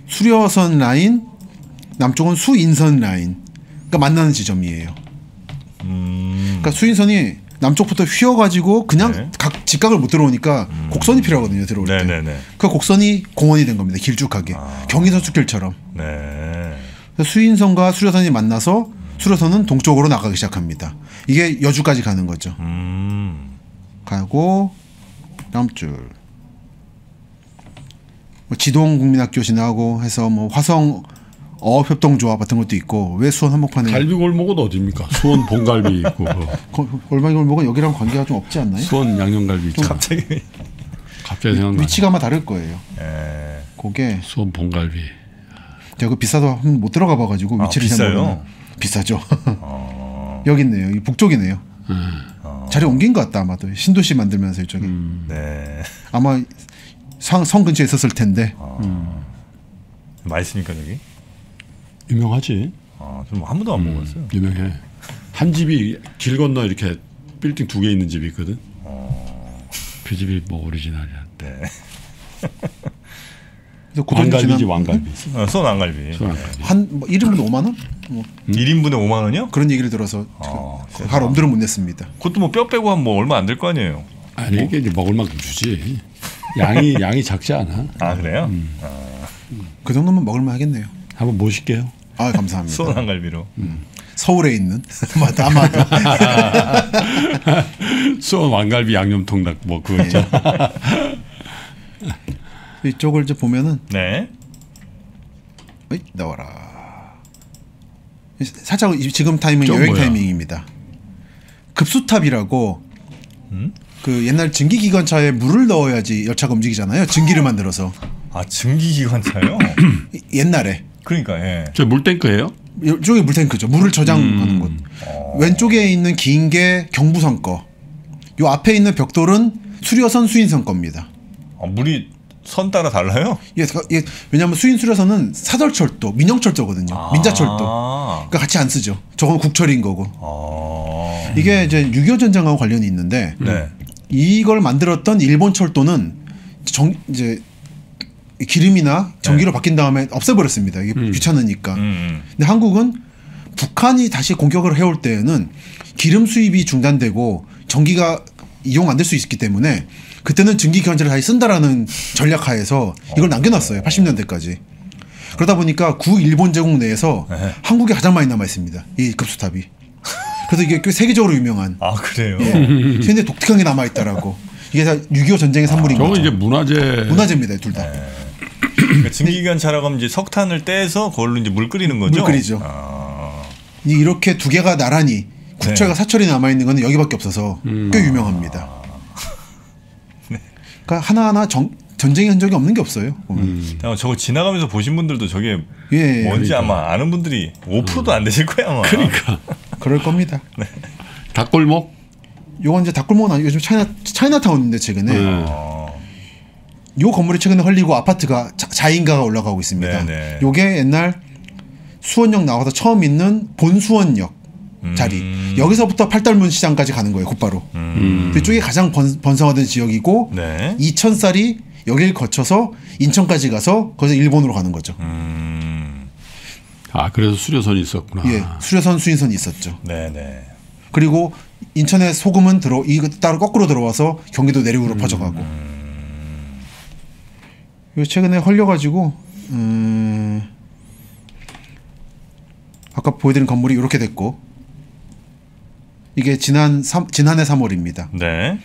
수려선 라인, 남쪽은 수인선 라인. 그러니까 만나는 지점이에요. 그러니까 수인선이 남쪽부터 휘어가지고 그냥 각 직각을 못 들어오니까 곡선이 필요하거든요. 들어올 때. 네네네. 그 곡선이 공원이 된 겁니다. 길쭉하게. 경의선 숲길처럼. 네. 수인선과 수려선이 만나서 수려선은 동쪽으로 나가기 시작합니다. 이게 여주까지 가는 거죠. 가고 다음 줄. 뭐 지동국민학교 지나고 해서 뭐 화성 어업협동조합 같은 것도 있고. 왜 수원 한복판에 갈비골목은 어디입니까? 수원 본갈비 있고 골목은 여기랑 관계가 좀 없지 않나요? 수원 양념갈비 있잖아. 갑자기 생각나. 위치가 아마 다를 거예요. 그게 수원 본갈비. 제가 그 비싸도 한번 못 들어가 봐가지고 위치를 잘 모르는. 비싸죠. 여기 있네요. 이 북쪽이네요. 자리 옮긴 것 같다 아마도. 신도시 만들면서 이쪽에. 네. 아마 성 근처에 있었을 텐데. 맛있습니까 여기? 유명하지. 좀 한 번도 안 먹었어요. 유명해. 한 집이 길 건너 이렇게 빌딩 2개 있는 집이 있거든. 그 집이 뭐 오리지널이야. 네. 왕갈비지 왕갈비. 수원 왕갈비. 뭐 1인분에 5만 원? 뭐 1인분에 5만 원이요? 그런 얘기를 들어서 할 엄두를 못 냈습니다. 그것도 뭐 뼈 빼고 하면 뭐 얼마 안 될 거 아니에요? 아니 이게 이제 먹을 만큼 주지. 양이 작지 않아. 그래요? 그 정도면 먹을만 하겠네요. 한번 모실게요. 감사합니다. 수원 왕갈비로. 서울에 있는 아마도 수원 왕갈비 양념통닭 뭐 그거 있죠. 이쪽을 이제 보면은 네. 나와라. 살짝 지금 타이밍 여행 뭐야? 타이밍입니다. 급수탑이라고 그 옛날 증기기관차에 물을 넣어야지 열차가 움직이잖아요. 증기를 만들어서. 증기기관차요? 옛날에. 그러니까 저 물탱크예요? 이쪽이 물탱크죠. 물을 저장하는 곳. 왼쪽에 있는 긴 게 경부선 거. 요 앞에 있는 벽돌은 수려선 수인선 겁니다. 물이 선 따라 달라요? 왜냐하면 수인 수려선은 사설철도, 민영철도거든요. 민자철도. 그러니까 같이 안 쓰죠. 저건 국철인 거고. 이게 이제 6.25 전쟁하고 관련이 있는데 이걸 만들었던 일본 철도는 이제 기름이나 전기로 바뀐 다음에 없애버렸습니다. 이게 귀찮으니까. 근데 한국은 북한이 다시 공격을 해올 때에는 기름 수입이 중단되고 전기가 이용 안 될 수 있기 때문에 그때는 증기 견제를 다시 쓴다라는 전략하에서 이걸 남겨놨어요. 80년대까지. 그러다 보니까 구일본 제국 내에서 한국에 가장 많이 남아 있습니다. 이 급수탑이. 그래서 이게 꽤 세계적으로 유명한. 아 그래요? 예. 현재 독특한 게 남아 있다라고. 이게 다 6.25 전쟁의 산물인 거죠. 저건 이제 문화재입니다, 둘 다. 그러니까 증기관차라고 하면 이제 석탄을 떼서 그걸로 이제 물 끓이는 거죠. 물 끓이죠. 이렇게 두 개가 나란히 국철과 사철이 남아 있는 건 여기밖에 없어서 꽤 유명합니다. 그러니까 하나하나 전쟁의 흔적이 없는 게 없어요. 저거 지나가면서 보신 분들도 저게 예, 뭔지 그러니까. 아마 아는 분들이 5%도 안 되실 거야 아마. 그러니까 그럴 겁니다. 네. 닭골목. 요건 이제 닭골목은 아니고 요즘 차이나타운인데 최근에 요 건물이 최근에 헐리고 아파트가 자인가가 올라가고 있습니다. 네네. 요게 옛날 수원역 나와서 처음 있는 본수원역 자리. 여기서부터 팔달문 시장까지 가는 거예요. 곧바로. 그쪽이 가장 번성화된 지역이고 네. 2000쌀이 여길 거쳐서 인천까지 가서 거기서 일본으로 가는 거죠. 아 그래서 수료선이 있었구나. 예, 수료선 수인선이 있었죠. 네네. 그리고 인천의 소금은 이거 따로 거꾸로 들어와서 경기도 내륙으로 퍼져가고. 요 최근에 헐려가지고 아까 보여드린 건물이 이렇게 됐고 이게 지난해 3월입니다. 네.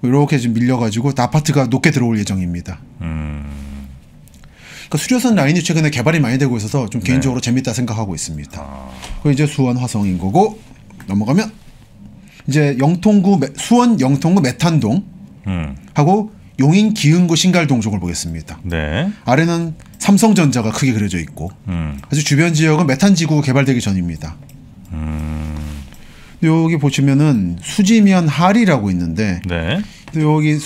이렇게 지금 밀려가지고 아파트가 높게 들어올 예정입니다. 그러니까 수료선 라인이 최근에 개발이 많이 되고 있어서 좀 개인적으로 재밌다 생각하고 있습니다. 그리고 이제 수원 화성인 거고 넘어가면 이제 수원 영통구 메탄동 하고 용인 기흥구 신갈동 쪽을 보겠습니다. 네. 아래는 삼성전자가 크게 그려져 있고 아주 주변 지역은 메탄지구 개발되기 전입니다. 여기 보시면은 수지면 하리라고 있는데 네. 여기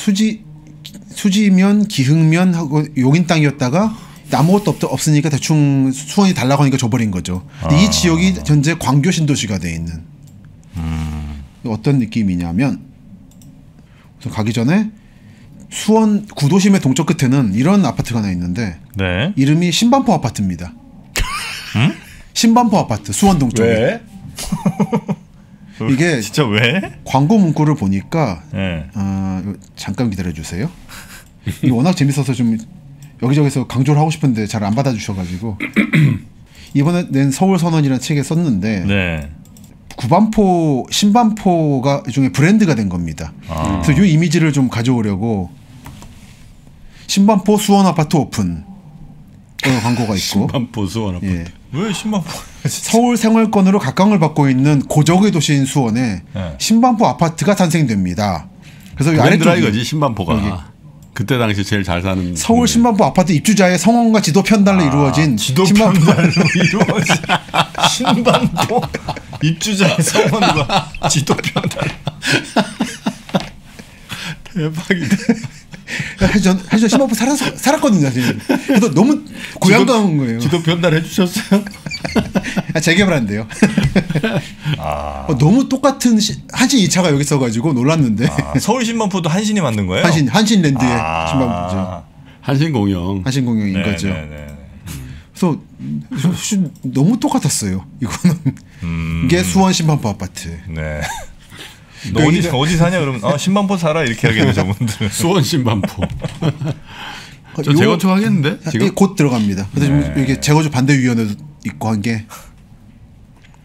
수지면 기흥면 하고 용인 땅이었다가 아무것도 없으니까 대충 수원이 달라고 하니까 줘버린 거죠. 근데 이 지역이 현재 광교 신도시가 돼 있는 어떤 느낌이냐면 우선 가기 전에 수원 구도심의 동쪽 끝에는 이런 아파트가 하나 있는데 네. 이름이 신반포 아파트입니다. 신반포 아파트 수원 동쪽에. 왜? 이게 진짜 왜? 광고 문구를 보니까 네. 잠깐 기다려 주세요. 이게 워낙 재밌어서 좀 여기저기서 강조를 하고 싶은데 잘 안 받아주셔가지고 이번에 낸 서울선언이라는 책에 썼는데 네. 구반포, 신반포가 일종의 브랜드가 된 겁니다. 그래서 이 이미지를 좀 가져오려고 신반포 수원 아파트 오픈 광고가 있고 신반포 수원 아파트. 예. 왜 신반포? 서울 생활권으로 각광을 받고 있는 고적의 도시인 수원에 네. 신반포 아파트가 탄생됩니다. 그래서 이 브랜드라 아래쪽이 이거지 신반포가. 여기. 그때 당시 제일 잘 사는 서울 신반포 아파트 입주자의 성원과 지도 편달로 이루어진 지도 신반포 편달로 이루어진 신반포 입주자의 성원과 지도 편달. 대박이다. 사실 신반포 살았거든요. 사실. 그래서 너무 고향 가온 거예요. 지도 편달해 주셨어요? 재개발한대요. 너무 똑같은 한신 2차가 여기 있어가지고 놀랐는데. 서울 신반포도 한신이 만든 거예요? 한신랜드의 신반포죠. 한신공영. 한신공영인 네, 거죠. 네, 네. 그래서 너무 똑같았어요. 이거는 이게 수원 신반포 아파트. 네. 너 어디 사냐 그러면 신반포 살아 이렇게 하겠네 저분들. 수원 신반포. 저 재건축 하겠는데 지금 곧 들어갑니다. 그래서 지금 이게 재건축 반대위원회도 있고 한 게.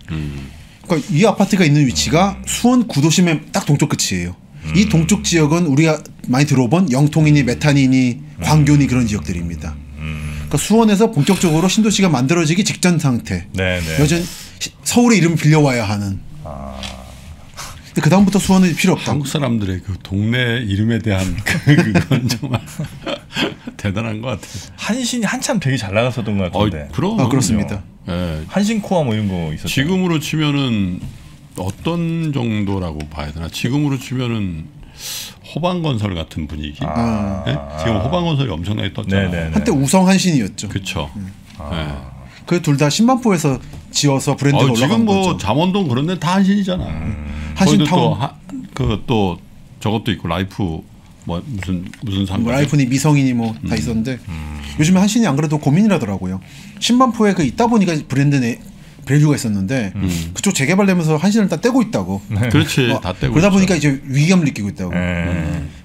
그러니까 이 아파트가 있는 위치가 수원 구도심의 딱 동쪽 끝이에요. 이 동쪽 지역은 우리가 많이 들어본 영통이니 메탄이니 광교니 그런 지역들입니다. 그러니까 수원에서 본격적으로 신도시가 만들어지기 직전 상태. 네네. 여전 서울의 이름을 빌려와야 하는. 근데 그 다음부터 수원은 필요 없다. 한국 사람들의 그 동네 이름에 대한 그건 정말 대단한 것 같아요. 한신이 한참 되게 잘 나갔었던 것 같은데. 그럼 그렇습니다. 네. 한신코아 뭐 이런 거 있었죠. 지금으로 치면은 어떤 정도라고 봐야 되나? 지금으로 치면은 호방건설 같은 분위기. 네? 지금 호방건설이 엄청나게 떴잖아요. 네네네. 한때 우성 한신이었죠. 그렇죠. 네. 그 둘 다 신반포에서 지어서 브랜드가 올라간 지금 뭐 거죠. 잠원동 그런 데 다 한신이잖아. 한신 거기도 타운. 또 저것도 있고 라이프 뭐 무슨 상관? 뭐 라이프니 미성이니 뭐 다 있었는데 요즘에 한신이 안 그래도 고민이라더라고요. 신반포에 그 있다 보니까 브랜드가 있었는데 그쪽 재개발되면서 한신을 다 떼고 있다고. 그렇지, 다 떼고. 그러다 보니까 이제 위기감을 느끼고 있다고.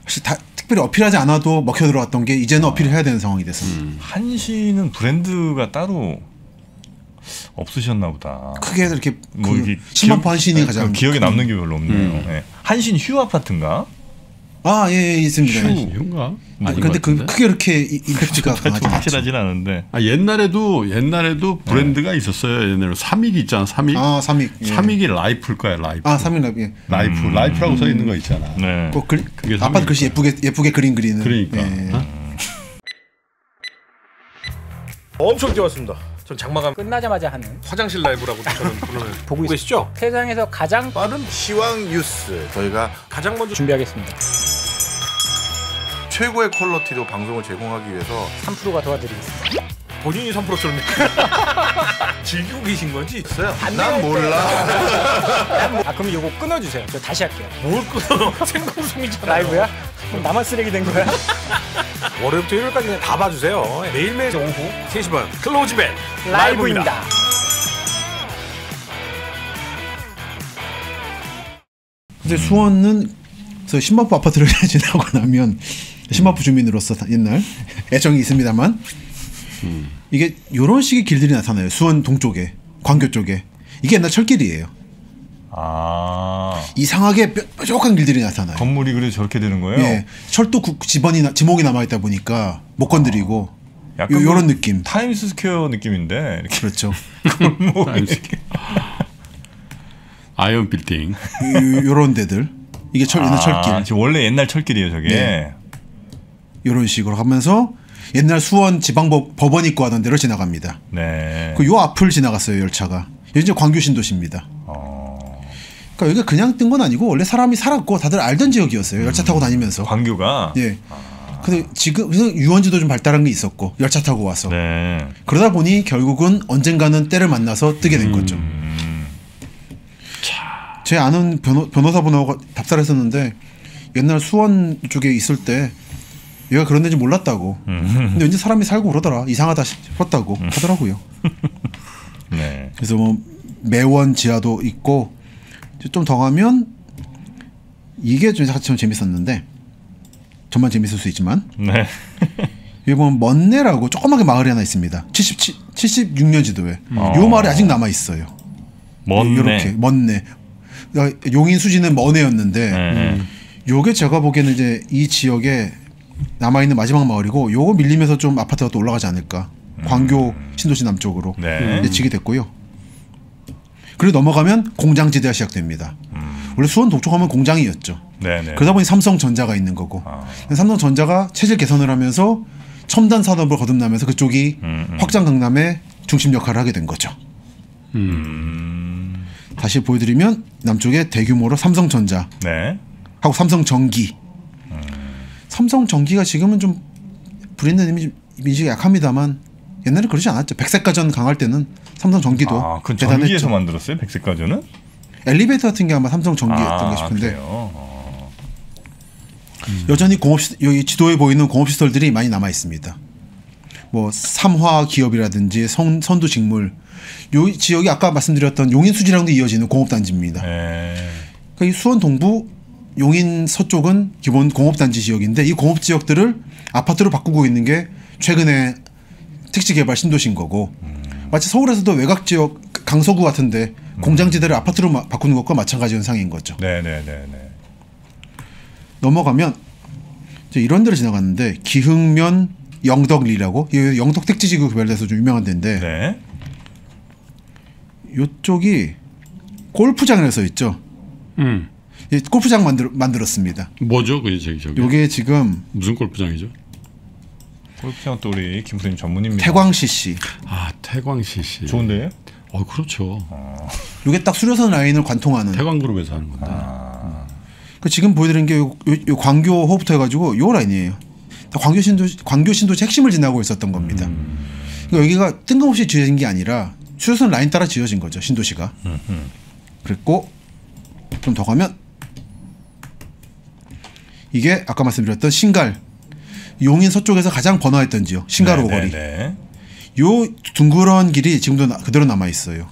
사실 다 특별히 어필하지 않아도 먹혀 들어왔던 게 이제는 어필을 해야 되는 상황이 됐어. 한신은 브랜드가 따로 없으셨나 보다. 크게 이렇게 뭐 그 신반포 한신이 가장 기억에 남는 게 별로 없네요. 네. 한신 휴 아파트인가? 아, 예, 있습니다. 휴인가? 근데 크게 그렇게 임팩트가 강하지 않죠. 확실하진 않은데. 옛날에도 브랜드가 있었어요. 옛날에 삼익 있잖아. 삼익. 아, 삼익. 예. 삼익이 라이프일 거야. 라이프. 아, 삼익 라이프. 예. 라이프라고 써 있는 거 있잖아. 네. 그게 아파트 글씨 예쁘게 그리는. 그러니까. 예. 엄청 뛰어왔습니다. 전 장마감 끝나자마자 하는 화장실 라이브라고 저는 부르는 보고 계시죠? 세상에서 가장 빠른 시황 뉴스 저희가 가장 먼저 준비하겠습니다. 최고의 퀄리티로 방송을 제공하기 위해서 3%가 도와드리겠습니다. 본인이 3%처럼 즐기고 계신 거지? 안 난 돼. 몰라. 아 그럼 요거 끊어주세요. 저 다시 할게요. 뭘 끊어? 생방송이잖아. 라이브야? 그럼 나만 쓰레기 된 거야? 월요일부터 일요일까지 그냥 다 봐주세요. 매일매일 오후 3시 반 클로즈맨 라이브입니다. 근데 수원은 그래서 신반포 아파트를 지나고 나면 신반포 주민으로서 옛날 애정이 있습니다만 이게 이런 식의 길들이 나타나요. 수원 동쪽에 광교 쪽에 이게 옛날 철길이에요. 아. 이상하게 뾰족한 길들이 나타나요. 건물이 그래서 저렇게 되는 거예요? 예, 철도 지목이 남아 있다 보니까 못 건드리고 약간 이런 느낌. 타임스 스퀘어 느낌인데 이렇게 그렇죠. 아이언 빌딩. 요런 데들 이게 옛날 철길. 지금 원래 옛날 철길이에요, 저게. 네. 이런 식으로 하면서 옛날 수원 지방법원 있고 하던 데를 지나갑니다. 네. 그 요 앞을 지나갔어요 열차가. 이제 광교 신도시입니다. 그러니까 여기가 그냥 뜬 건 아니고 원래 사람이 살았고 다들 알던 지역이었어요. 열차 타고 다니면서. 광교가. 예. 근데 지금 그래서 유원지도 좀 발달한 게 있었고 열차 타고 와서. 네. 그러다 보니 결국은 언젠가는 때를 만나서 뜨게 된 거죠. 제 아는 변호사분하고 답사를 했었는데 옛날 수원 쪽에 있을 때 얘가 그런 데인지 몰랐다고. 근데 왠지 사람이 살고 그러더라. 이상하다 싶었다고 하더라고요. 네. 그래서 뭐 매원 지하도 있고 좀 더 가면 이게 좀 재밌었는데 정말 재밌을 수 있지만 네. 여기 보면 먼내라고 조그맣게 마을이 하나 있습니다. 76년 지도에 요 마을이 아직 남아 있어요. 먼내. 이렇게 먼내. 그러니까 용인 수지는 먼해였는데 요게 제가 보기에는 이제 이 지역에 남아 있는 마지막 마을이고 요거 밀리면서 좀 아파트가 또 올라가지 않을까. 광교 신도시 남쪽으로 네. 예측이 됐고요. 그리고 넘어가면 공장지대가 시작됩니다. 원래 수원 동쪽하면 공장이었죠. 네네. 그러다 보니 삼성전자가 있는 거고 삼성전자가 체질 개선을 하면서 첨단 산업을 거듭나면서 그쪽이 확장 강남의 중심 역할을 하게 된 거죠. 다시 보여드리면 남쪽에 대규모로 삼성전자 네. 하고 삼성전기. 삼성전기가 지금은 좀 브랜드 이미지가 약합니다만 옛날에 그러지 않았죠. 백색가전 강할 때는 삼성전기도 그 대단했죠. 전기에서 만들었어요? 백색가전은? 엘리베이터 같은 게 아마 삼성전기였던 게 싶은데 그래요? 여전히 여기 지도에 보이는 공업시설들이 많이 남아 있습니다. 뭐 삼화 기업이라든지 선두직물 요 지역이 아까 말씀드렸던 용인 수지랑도 이어지는 공업단지입니다. 네. 그러니까 이 수원 동부 용인 서쪽은 기본 공업단지 지역인데 이 공업 지역들을 아파트로 바꾸고 있는 게 최근에 택지개발 신도시인 거고 마치 서울에서도 외곽 지역 강서구 같은데 공장지대를 아파트로 바꾸는 것과 마찬가지 현상인 거죠. 네네네네. 넘어가면 이제 이런 데를 지나갔는데 기흥면 영덕리라고 영덕 택지지구 개발돼서 좀 유명한 데인데 네. 이쪽이 골프장이라고 써 있죠. 이 골프장 만들었습니다. 뭐죠? 그게 저기. 요게 지금 무슨 골프장이죠? 골프장 또 우리 김 선생님 전문입니다. 태광CC. 아, 태광CC. 좋은데요? 그렇죠. 요게 딱 수려선 라인을 관통하는. 태광그룹에서 하는 건데. 그 지금 보여드린 게 요 광교 호부터 해가지고 요 라인이에요. 광교 신도시 핵심을 지나고 있었던 겁니다. 그러니까 여기가 뜬금없이 지어진 게 아니라 수려선 라인 따라 지어진 거죠. 신도시가. 그랬고 좀 더 가면 이게 아까 말씀드렸던 신갈 용인 서쪽에서 가장 번화했던 지역 신갈 오거리. 요 둥그런 길이 지금도 그대로 남아 있어요.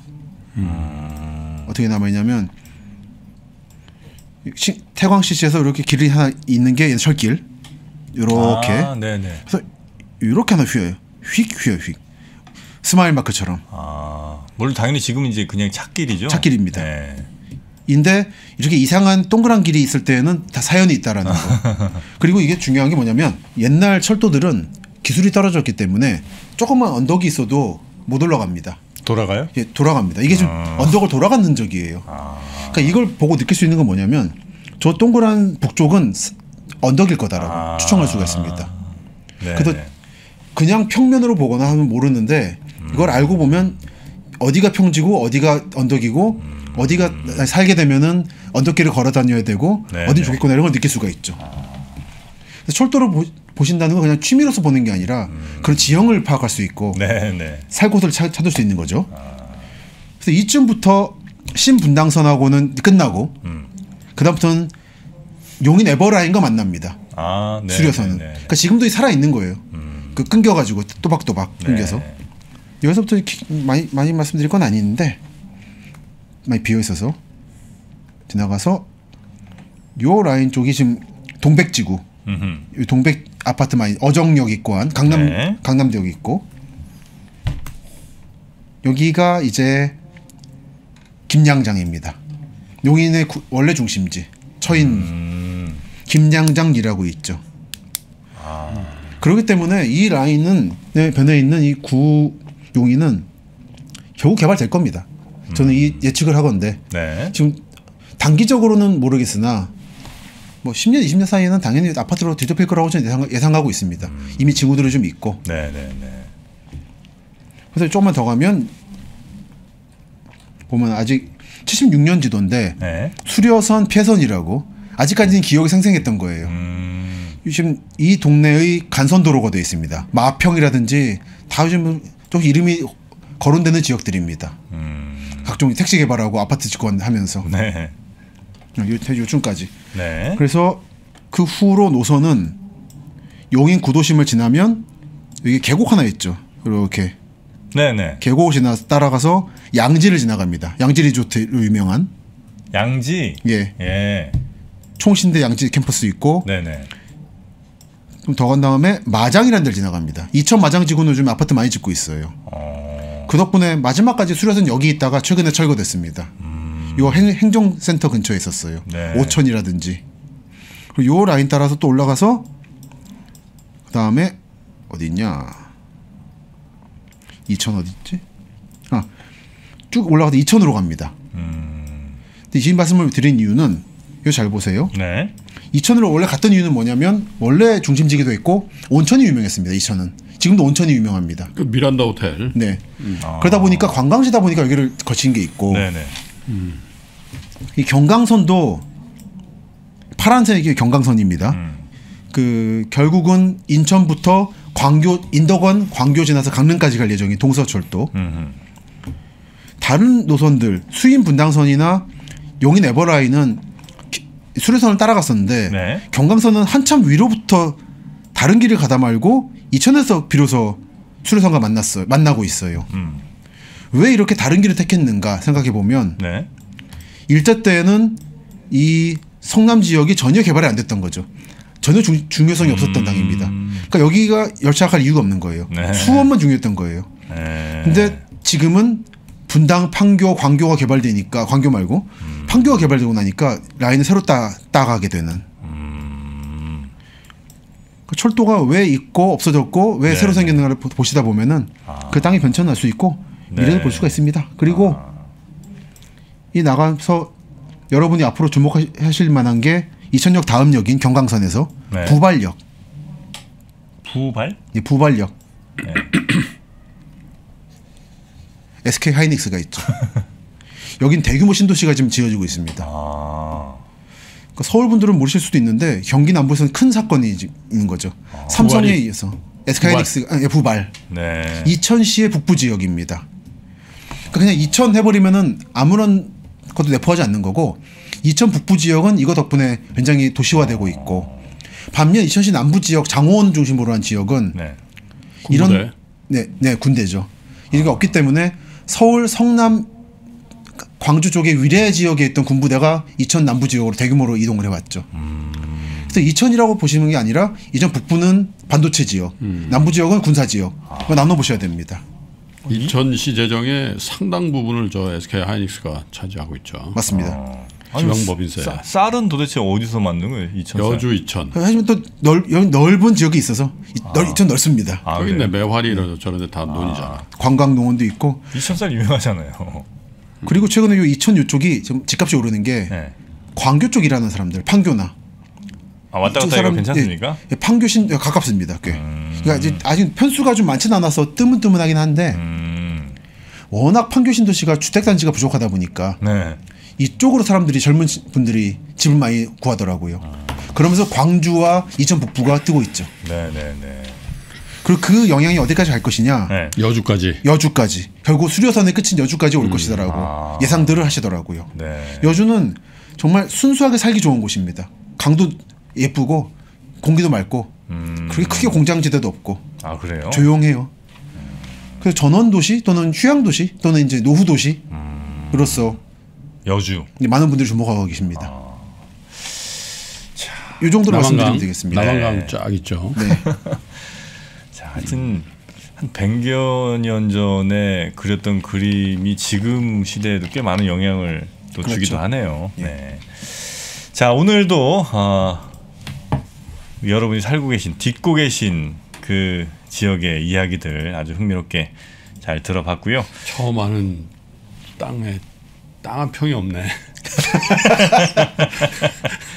어떻게 남아 있냐면 태광CC에서 이렇게 길이 하나 있는 게 철길. 요렇게. 그래서 이렇게 하나 휘어요. 휙 휘어요. 휙. 스마일 마크처럼. 물론 당연히 지금 이제 그냥 찻길이죠. 찻길입니다. 인데 이렇게 이상한 동그란 길이 있을 때는 다 사연이 있다라는 거. 그리고 이게 중요한 게 뭐냐면 옛날 철도들은 기술이 떨어졌기 때문에 조금만 언덕이 있어도 못 올라갑니다. 돌아가요? 예, 돌아갑니다. 이게 지금 언덕을 돌아간 흔적이에요. 그러니까 이걸 보고 느낄 수 있는 건 뭐냐면 저 동그란 북쪽은 언덕일 거다라고 추정할 수가 있습니다. 그래서 그냥 평면으로 보거나 하면 모르는데 이걸 알고 보면 어디가 평지고 어디가 언덕이고 어디가 살게 되면은 언덕길을 걸어 다녀야 되고 어디 좋겠구나 이런 걸 느낄 수가 있죠. 철도를 보신다는 건 그냥 취미로서 보는 게 아니라 그런 지형을 파악할 수 있고 살 곳을 찾을 수 있는 거죠. 그래서 이쯤부터 신분당선하고는 끝나고 그다음부터는 용인 에버라인과 만납니다. 수려선은. 그러니까 지금도 살아 있는 거예요. 그 끊겨가지고 또박또박 끊겨서. 여기서부터 많이 말씀드릴 건 아닌데 많이 비어 있어서 지나가서 요 라인 쪽이 지금 동백지구, 동백 아파트 많이 어정역 있고 한 강남대역 있고 여기가 이제 김양장입니다. 용인의 원래 중심지 처인 김양장이라고 있죠. 그렇기 때문에 이 라인은 변해 있는 이 구 용인은 겨우 개발될 겁니다. 저는 이 예측을 하건데 지금 단기적으로는 모르겠으나 뭐 10년, 20년 사이에는 당연히 아파트로 뒤덮일 거라고 저는 예상하고 있습니다. 이미 징후들이 좀 있고. 그래서 조금만 더 가면 보면 아직 76년 지도인데 수려선 폐선이라고 아직까지는 기억이 생생했던 거예요. 지금 이 동네의 간선도로가 되어 있습니다. 마평이라든지 다 요즘 좀 이름이 거론되는 지역들입니다. 각종 택시 개발하고 아파트 짓고 하면서 요즘까지. 그래서 그 후로 노선은 용인 구도심을 지나면 여기 계곡 하나 있죠. 이렇게 계곡을 따라가서 양지를 지나갑니다. 양지 리조트로 유명한 양지. 총신대 양지 캠퍼스 있고 좀 더 간 다음에 마장이라는 데를 지나갑니다. 이천 마장지구는 요즘 아파트 많이 짓고 있어요. 그 덕분에 마지막까지 수려선 여기 있다가 최근에 철거됐습니다. 요 행정센터 근처에 있었어요. 오천이라든지. 그리고 요 라인 따라서 또 올라가서 그 다음에 어디 있냐? 이천 어디 있지? 쭉 올라가서 이천으로 갑니다. 근데 이 말씀을 드린 이유는 이거 잘 보세요. 이천으로 원래 갔던 이유는 뭐냐면 원래 중심지기도 했고 온천이 유명했습니다. 이천은 지금도 온천이 유명합니다. 그 미란다 호텔. 그러다 보니까 관광지다 보니까 여기를 거친 게 있고 이 경강선도 파란색이 경강선입니다. 그 결국은 인천부터 인덕원 광교 지나서 강릉까지 갈 예정인 동서철도. 다른 노선들 수인 분당선이나 용인 에버라인은 수려선을 따라갔었는데 경강선은 한참 위로부터 다른 길을 가다 말고 이천에서 비로소 수려선과 만나고 있어요. 왜 이렇게 다른 길을 택했는가 생각해 보면 일제 때에는 이 성남 지역이 전혀 개발이 안 됐던 거죠. 전혀 중요성이 없었던 당입니다. 그러니까 여기가 열차가 갈 이유가 없는 거예요. 수원만 중요했던 거예요. 근데 지금은 분당, 판교, 광교가 개발되니까 광교 말고 판교가 개발되고 나니까 라인을 새로 따가게 되는. 철도가 왜 있고 없어졌고 왜 새로 생겼는가를 보시다 보면은 그 땅이 변천할 수 있고 미래를 볼 수가 있습니다. 그리고 이 나가서 여러분이 앞으로 주목하실 만한 게 이천역 다음 역인 경강선에서 부발역. 부발역. SK 하이닉스가 있죠. 여긴 대규모 신도시가 지금 지어지고 있습니다. 그러니까 서울 분들은 모르실 수도 있는데 경기 남부에서는 큰 사건이 있는 거죠. 삼성에 의해서 SK 하이닉스가 부발. 이천시의 북부 지역입니다. 그러니까 그냥 이천 해버리면은 아무런 것도 내포하지 않는 거고 이천 북부 지역은 이거 덕분에 굉장히 도시화되고 있고 반면 이천시 남부 지역 장호원 중심으로 한 지역은 네. 군부대. 네, 군대죠. 이게 없기 때문에 서울, 성남, 광주 쪽의 위례 지역에 있던 군부대가 이천 남부 지역으로 대규모로 이동을 해왔죠. 그래서 이천이라고 보시는 게 아니라 이천 북부는 반도체 지역, 남부 지역은 군사 지역. 나눠 보셔야 됩니다. 이천시 재정의 상당 부분을 저 SK 하이닉스가 차지하고 있죠. 맞습니다. 지방법인세. 쌀은 도대체 어디서 만든 거예요? 이천. 여주 이천. 하지만 또 넓은 지역이 있어서 이천 넓습니다. 거기 있네. 매화리 저런 데 다 논이잖아. 관광 농원도 있고. 이천 쌀 유명하잖아요. 그리고 최근에 요 이천 요쪽이 지금 집값이 오르는 게 네. 광교 쪽 일하는 사람들, 판교나. 왔다 갔다 이거 괜찮습니까? 예, 판교신 가깝습니다. 꽤. 그러니까 아직 편수가 좀 많지는 않아서 뜨문뜨문하긴 한데 워낙 판교 신도시가 주택단지가 부족하다 보니까 네. 이쪽으로 사람들이 젊은 분들이 집을 많이 구하더라고요. 그러면서 광주와 이천 북부가 뜨고 있죠. 네네네. 그리고 그 영향이 어디까지 갈 것이냐? 네. 여주까지. 결국 수료선의 끝인 여주까지 올 것이더라고. 예상들을 하시더라고요. 네. 여주는 정말 순수하게 살기 좋은 곳입니다. 강도 예쁘고 공기도 맑고 그렇게 크게 공장지대도 없고. 아 그래요? 조용해요. 그래서 전원도시 또는 휴양도시 또는 이제 노후도시로서 여주 많은 분들이 주목하고 계십니다. 이 정도로 말씀드리면 되겠습니다. 남한강 쫙 있죠. 네. 자, 하여튼 한 100여 년 전에 그렸던 그림이 지금 시대에도 꽤 많은 영향을 또 그렇죠. 주기도 하네요. 네. 자, 오늘도 여러분이 살고 계신 딛고 계신 그 지역의 이야기들 아주 흥미롭게 잘 들어봤고요. 처음 하는 땅에 땅 한 평이 없네.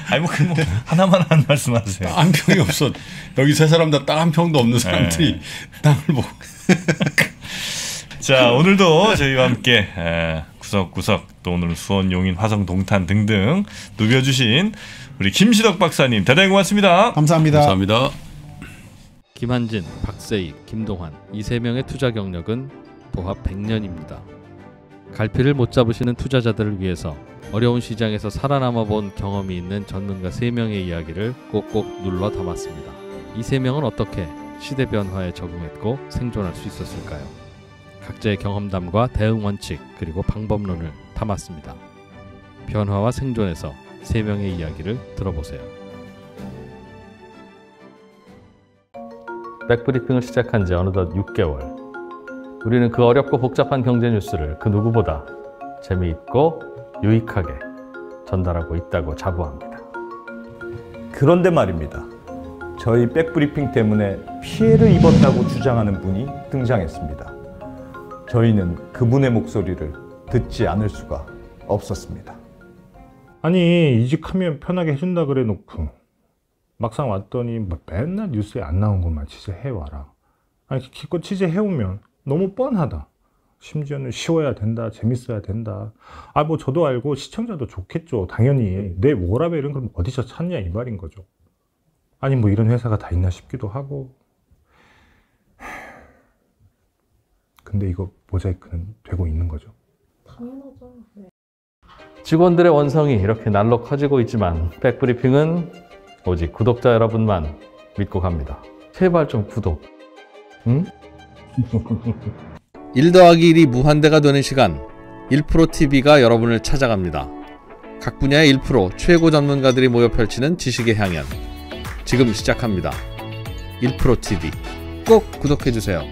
아니 뭐 하나만 한 말씀하세요. 땅 한 평이 없어. 여기 세 사람 다 땅 한 평도 없는 사람들이 땅을 보고. 자, 오늘도 저희와 함께 구석구석 또 오늘은 수원, 용인, 화성, 동탄 등등 누벼주신 우리 김시덕 박사님 대단히 고맙습니다. 감사합니다. 감사합니다. 김한진, 박세익, 김동환 이 세 명의 투자 경력은 도합 100년입니다. 갈피를 못 잡으시는 투자자들을 위해서 어려운 시장에서 살아남아 본 경험이 있는 전문가 3명의 이야기를 꼭꼭 눌러 담았습니다. 이 3명은 어떻게 시대 변화에 적응했고 생존할 수 있었을까요? 각자의 경험담과 대응 원칙 그리고 방법론을 담았습니다. 변화와 생존에서 3명의 이야기를 들어보세요. 백브리핑을 시작한 지 어느덧 6개월. 우리는 그 어렵고 복잡한 경제 뉴스를 그 누구보다 재미있고 유익하게 전달하고 있다고 자부합니다. 그런데 말입니다. 저희 백브리핑 때문에 피해를 입었다고 주장하는 분이 등장했습니다. 저희는 그분의 목소리를 듣지 않을 수가 없었습니다. 아니 이직하면 편하게 해준다 그래 놓고 막상 왔더니 맨날 뉴스에 안 나온 것만 취재해와라. 아니 기껏 취재해오면 너무 뻔하다. 심지어는 쉬워야 된다, 재밌어야 된다. 아 뭐 저도 알고 시청자도 좋겠죠. 당연히 내 워라벨은 그럼 어디서 찾냐 이 말인 거죠. 아니 뭐 이런 회사가 다 있나 싶기도 하고. 근데 이거 모자이크는 되고 있는 거죠. 당연하죠. 네. 직원들의 원성이 이렇게 날로 커지고 있지만 백브리핑은 오직 구독자 여러분만 믿고 갑니다. 제발 좀 구독. 응? 1 더하기 1이 무한대가 되는 시간 1프로TV가 여러분을 찾아갑니다. 각 분야의 1프로 최고 전문가들이 모여 펼치는 지식의 향연 지금 시작합니다. 1프로TV 꼭 구독해주세요.